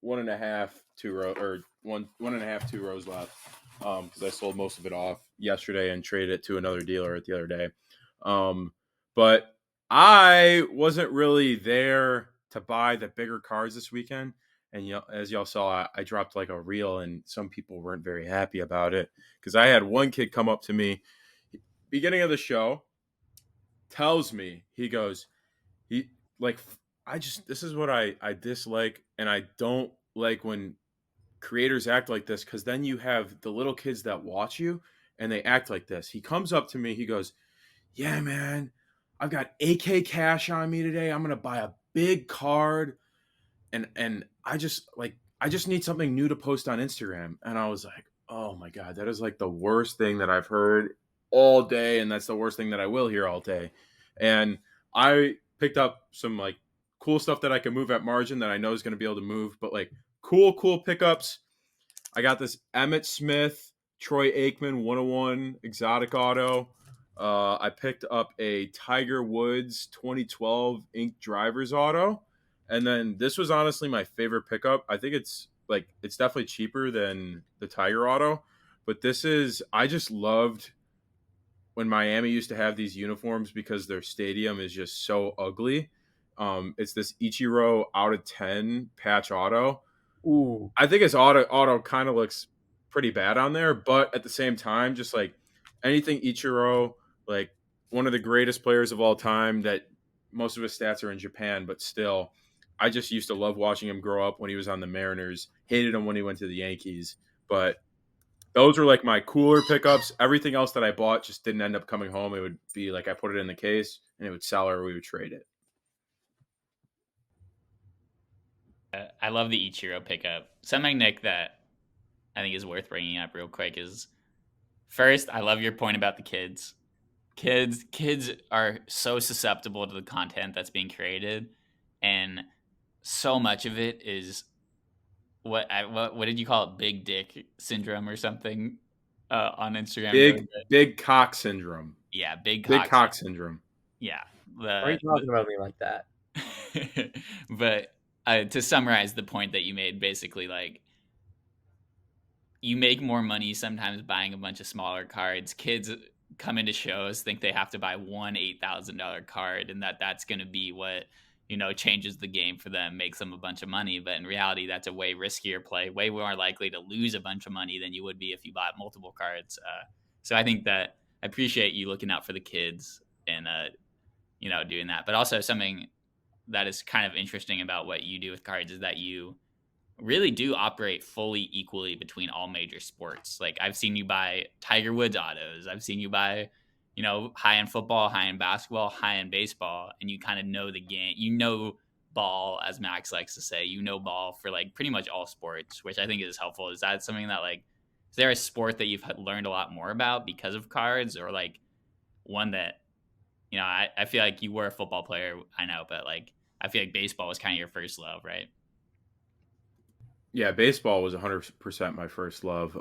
and a half 2 row or one and a half 2 rows left because I sold most of it off yesterday and traded it to another dealer the other day. But I wasn't really there to buy the bigger cards this weekend. And as y'all saw, I dropped like a reel, and some people weren't very happy about it because I had one kid come up to me beginning of the show, tells me, he goes, this is what I dislike, and I don't like when creators act like this because then you have the little kids that watch you and they act like this. He comes up to me, he goes, yeah, man, I've got AK cash on me today. I'm gonna buy a big card, and I just need something new to post on Instagram. And I was like, oh my God, that is like the worst thing that I've heard all day, and that's the worst thing that I will hear all day. And I picked up some like cool stuff that I can move at margin that I know is going to be able to move, but like cool pickups. I got this Emmitt Smith, Troy Aikman 101 exotic auto. I picked up a Tiger Woods 2012 Ink Drivers auto. And then this was honestly my favorite pickup. I think it's definitely cheaper than the Tiger auto, but I just loved when Miami used to have these uniforms because their stadium is just so ugly. It's this Ichiro out of 10 patch auto. Ooh, I think his auto kind of looks pretty bad on there, but at the same time, just like anything Ichiro, like one of the greatest players of all time that most of his stats are in Japan, but still, I just used to love watching him grow up when he was on the Mariners. Hated him when he went to the Yankees, but those were like my cooler pickups. Everything else that I bought just didn't end up coming home. It would be like I put it in the case and it would sell or we would trade it. I love the Ichiro pickup. Something, Nick, that I think is worth bringing up real quick is, first, I love your point about the kids. Kids are so susceptible to the content that's being created, and so much of it is what did you call it? Big dick syndrome or something on Instagram. Big cock syndrome. Yeah, big cock syndrome. Yeah. Why are you talking about me like that? But to summarize the point that you made, basically, like, you make more money sometimes buying a bunch of smaller cards. Kids come into shows, think they have to buy one $8,000 card, and that's going to be what changes the game for them, makes them a bunch of money. But in reality, that's a way riskier play, way more likely to lose a bunch of money than you would be if you bought multiple cards. So I think that I appreciate you looking out for the kids and, doing that. But also something that is kind of interesting about what you do with cards is that you really do operate fully equally between all major sports. Like I've seen you buy Tiger Woods autos. I've seen you buy, high end football, high end basketball, high end baseball, and you kind of know the game. Ball, as Max likes to say, ball for like pretty much all sports, which I think is helpful. Is that something that like, is there a sport that you've learned a lot more about because of cards, or like one that, I feel like you were a football player, I know, but like, I feel like baseball was kind of your first love, right? Yeah, baseball was 100% my first love.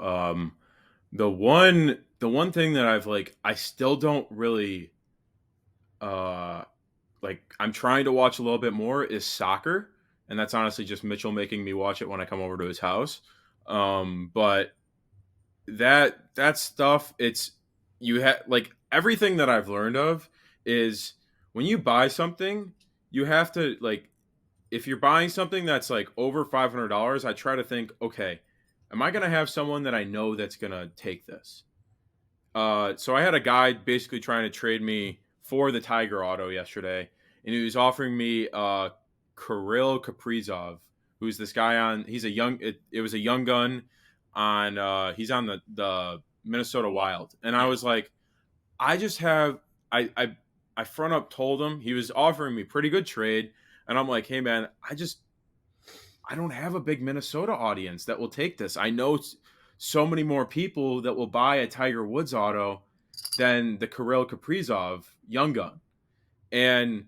The one thing that I still don't really I'm trying to watch a little bit more is soccer, and that's honestly just Mitchell making me watch it when I come over to his house. But that stuff, it's you have like everything that I've learned of is when you buy something, you have to like if you're buying something that's like over $500, I try to think, okay, am I gonna have someone that I know that's gonna take this? So I had a guy basically trying to trade me for the Tiger auto yesterday, and he was offering me Kirill Kaprizov, who's this guy on. He's a young. It was a young gun on. He's on the Minnesota Wild, and I was like, I just have. I front up told him he was offering me pretty good trade, and I'm like, hey man, I don't have a big Minnesota audience that will take this. I know so many more people that will buy a Tiger Woods auto than the Kirill Kaprizov young gun. And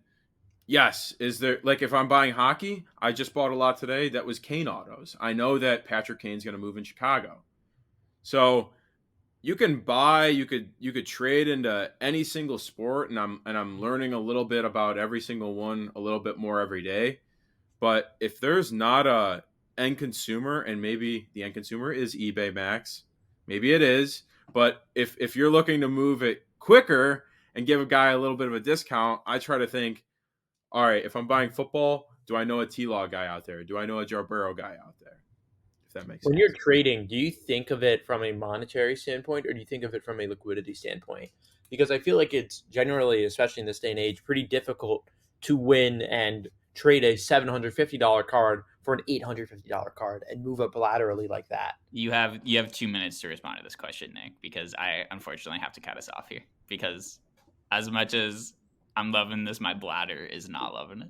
yes, is there like if I'm buying hockey, I just bought a lot today that was Kane autos. I know that Patrick Kane's going to move in Chicago. So you can buy, you could trade into any single sport, and I'm learning a little bit about every single one a little bit more every day. But if there's not a end consumer, and maybe the end consumer is eBay Max, maybe it is, but if you're looking to move it quicker and give a guy a little bit of a discount, I try to think, all right, if I'm buying football, do I know a T-Law guy out there? Do I know a Joe Burrow guy out there? If that makes When sense. you're trading, do you think of it from a monetary standpoint or do you think of it from a liquidity standpoint? Because I feel like it's generally, especially in this day and age, pretty difficult to win and trade a $750 card for an $850 card and move up laterally like that. You have 2 minutes to respond to this question, Nick, because I unfortunately have to cut us off here because as much as I'm loving this, my bladder is not loving it.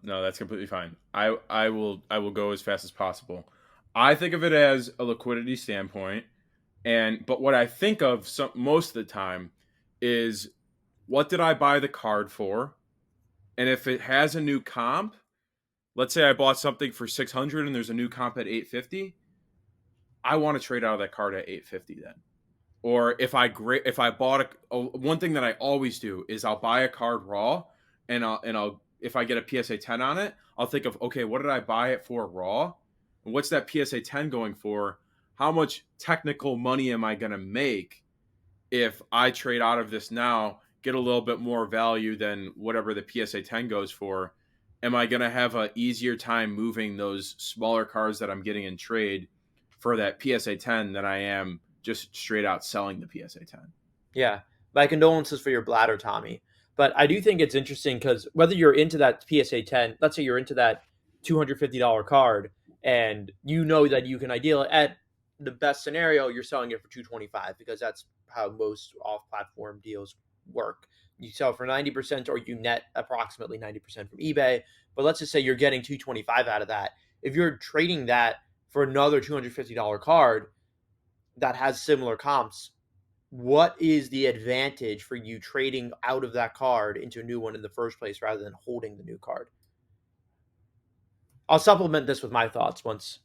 No, that's completely fine. I will go as fast as possible. I think of it as a liquidity standpoint, but what I think of most of the time is what did I buy the card for, and if it has a new comp, let's say I bought something for 600 and there's a new comp at 850, I want to trade out of that card at 850 then. Or if I bought one thing that I always do is I'll buy a card raw, and I'll if I get a PSA 10 on it, I'll think of, okay, what did I buy it for raw? And what's that PSA 10 going for? How much technical money am I going to make if I trade out of this now, get a little bit more value than whatever the PSA 10 goes for? Am I going to have an easier time moving those smaller cards that I'm getting in trade for that PSA 10 than I am just straight out selling the PSA 10? Yeah. My condolences for your bladder, Tommy. But I do think it's interesting because whether you're into that PSA 10, let's say you're into that $250 card, and you know that you can ideally, at the best scenario, you're selling it for $225 because that's how most off-platform deals work. You sell for 90% or you net approximately 90% from eBay. But let's just say you're getting $225 out of that. If you're trading that for another $250 card that has similar comps, what is the advantage for you trading out of that card into a new one in the first place rather than holding the new card? I'll supplement this with my thoughts once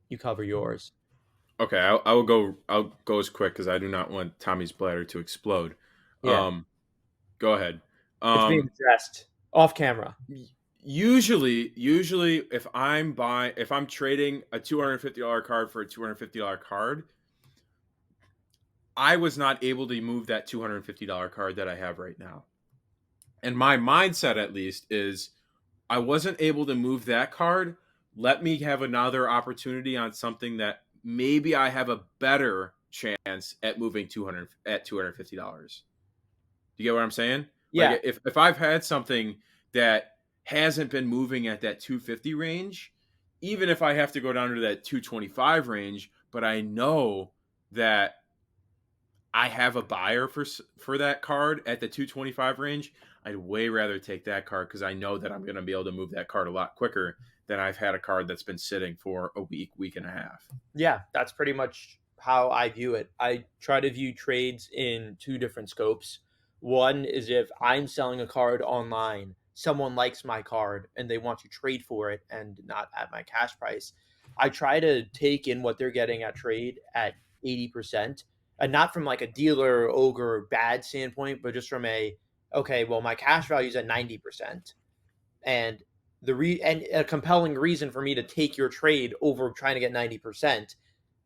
you cover yours. Okay, I'll go as quick because I do not want Tommy's bladder to explode. Yeah. Go ahead. It's being addressed off camera. Usually if I'm trading a $250 card for a $250 card, I was not able to move that $250 card that I have right now. And my mindset, at least, is I wasn't able to move that card. Let me have another opportunity on something that maybe I have a better chance at moving $250. You get what I'm saying? Like Yeah. if I've had something that hasn't been moving at that 250 range, even if I have to go down to that 225 range, but I know that I have a buyer for that card at the 225 range, I'd way rather take that card because I know that I'm going to be able to move that card a lot quicker than I've had a card that's been sitting for a week and a half. Yeah, that's pretty much how I view it. I try to view trades in two different scopes. One is if I'm selling a card online, someone likes my card and they want to trade for it and not at my cash price. I try to take in what they're getting at trade at 80%, and not from like a dealer ogre bad standpoint, but just from okay, well, my cash value is at 90%. And and a compelling reason for me to take your trade over trying to get 90%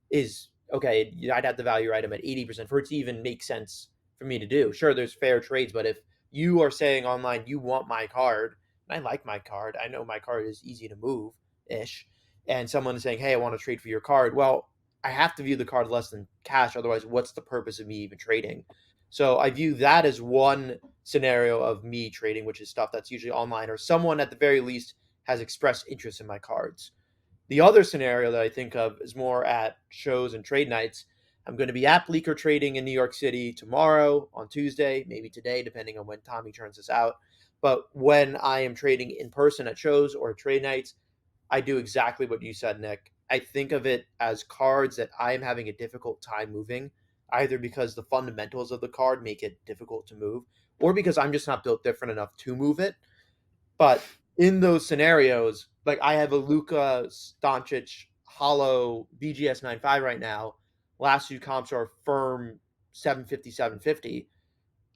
is okay, I'd have the value item at 80% for it to even make sense for me to do. Sure, there's fair trades, but if you are saying online you want my card, and I like my card, I know my card is easy to move ish, and someone is saying, hey, I want to trade for your card, well, I have to view the card less than cash. Otherwise, what's the purpose of me even trading? So I view that as one scenario of me trading, which is stuff that's usually online or someone at the very least has expressed interest in my cards. The other scenario that I think of is more at shows and trade nights. I'm going to be at Bleecker Trading in New York City tomorrow, on Tuesday, maybe today, depending on when Tommy turns this out. But when I am trading in person at shows or trade nights, I do exactly what you said, Nick. I think of it as cards that I am having a difficult time moving, either because the fundamentals of the card make it difficult to move, or because I'm just not built different enough to move it. But in those scenarios, like I have a Luka Doncic hollow BGS 95 right now. Last few comps are firm 750, 750.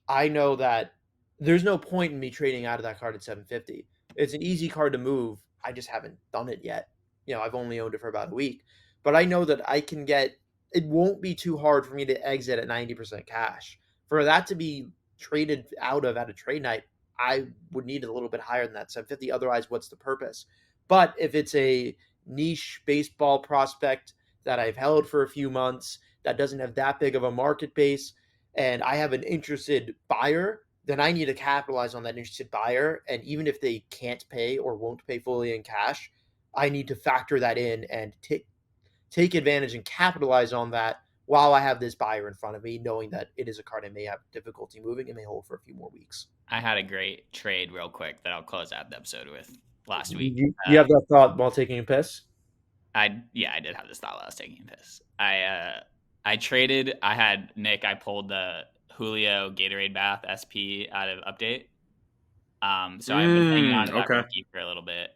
I know that there's no point in me trading out of that card at 750. It's an easy card to move. I just haven't done it yet. I've only owned it for about a week, but I know that I can get it won't be too hard for me to exit at 90% cash. For that to be traded out of at a trade night, I would need it a little bit higher than that 750. Otherwise, what's the purpose? But if it's a niche baseball prospect that I've held for a few months that doesn't have that big of a market base, and I have an interested buyer, then I need to capitalize on that interested buyer. And even if they can't pay or won't pay fully in cash, I need to factor that in and take advantage and capitalize on that while I have this buyer in front of me, knowing that it is a card I may have difficulty moving and may hold for a few more weeks. I had a great trade real quick that I'll close out the episode with last week. You have that thought while taking a piss? I did have this thought while I was taking a piss. I traded. I had Nick. I pulled the Julio Gatorade Bath SP out of update. So I've been hanging on to that rookie for a little bit.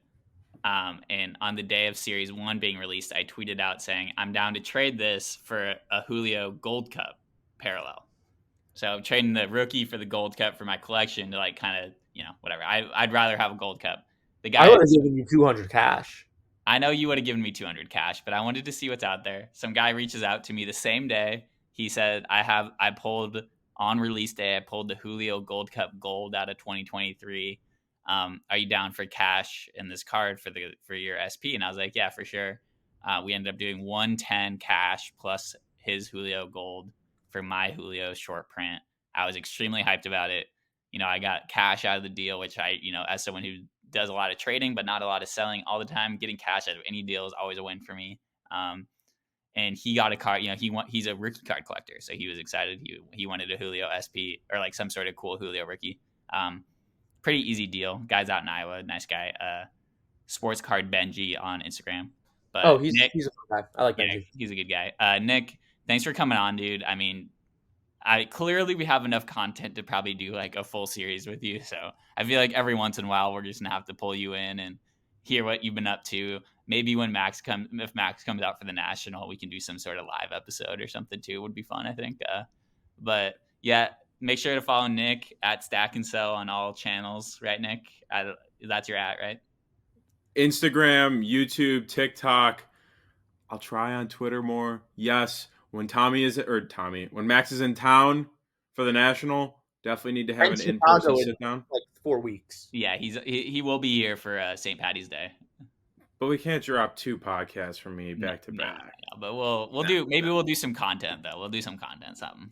And on the day of Series 1 being released, I tweeted out saying, I'm down to trade this for a Julio Gold Cup parallel. So I'm trading the rookie for the Gold Cup for my collection to like kind of, whatever. I'd rather have a Gold Cup. The guy I would have given you 200 cash. I know you would have given me 200 cash, but I wanted to see what's out there. Some guy reaches out to me the same day. He said, I pulled on release day, I pulled the Julio Gold Cup Gold out of 2023. Are you down for cash in this card for your SP? And I was like, yeah, for sure. We ended up doing 110 cash plus his Julio Gold for my Julio short print. I was extremely hyped about it. I got cash out of the deal, which as someone who does a lot of trading, but not a lot of selling all the time, getting cash out of any deal is always a win for me. And he got a card, he's a rookie card collector. So he was excited. He wanted a Julio SP or like some sort of cool Julio rookie. Pretty easy deal. Guy's out in Iowa. Nice guy. Sports Card Benji on Instagram. But he's a good guy. I like Benji. He's a good guy. Nick, thanks for coming on, dude. I mean, clearly we have enough content to probably do like a full series with you. So I feel like every once in a while we're just gonna have to pull you in and hear what you've been up to. Maybe when if Max comes out for the National, we can do some sort of live episode or something too. It would be fun, I think. But yeah, make sure to follow Nick at Stack and Sell on all channels, right, Nick? That's your at, right? Instagram, YouTube, TikTok. I'll try on Twitter more. Yes. When Max is in town for the National, definitely need to have an in-person sit down. Like 4 weeks. Yeah, he will be here for St. Patty's Day. But we can't drop 2 podcasts from me back to back. No, but we'll do some content though. We'll do some content, something.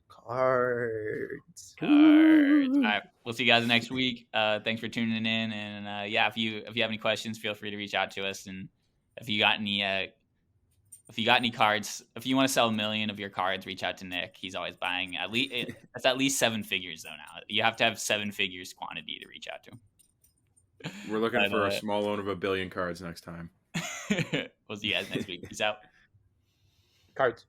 Cards. All right, we'll see you guys next week. Thanks for tuning in, and yeah, if you have any questions, feel free to reach out to us. And if you got any cards, if you want to sell 1 million of your cards, reach out to Nick. He's always buying that's at least 7 figures though. Now you have to have 7 figures quantity to reach out to him. We're looking for a small loan of 1 billion cards next time. We'll see you guys next week. Peace out. Cards.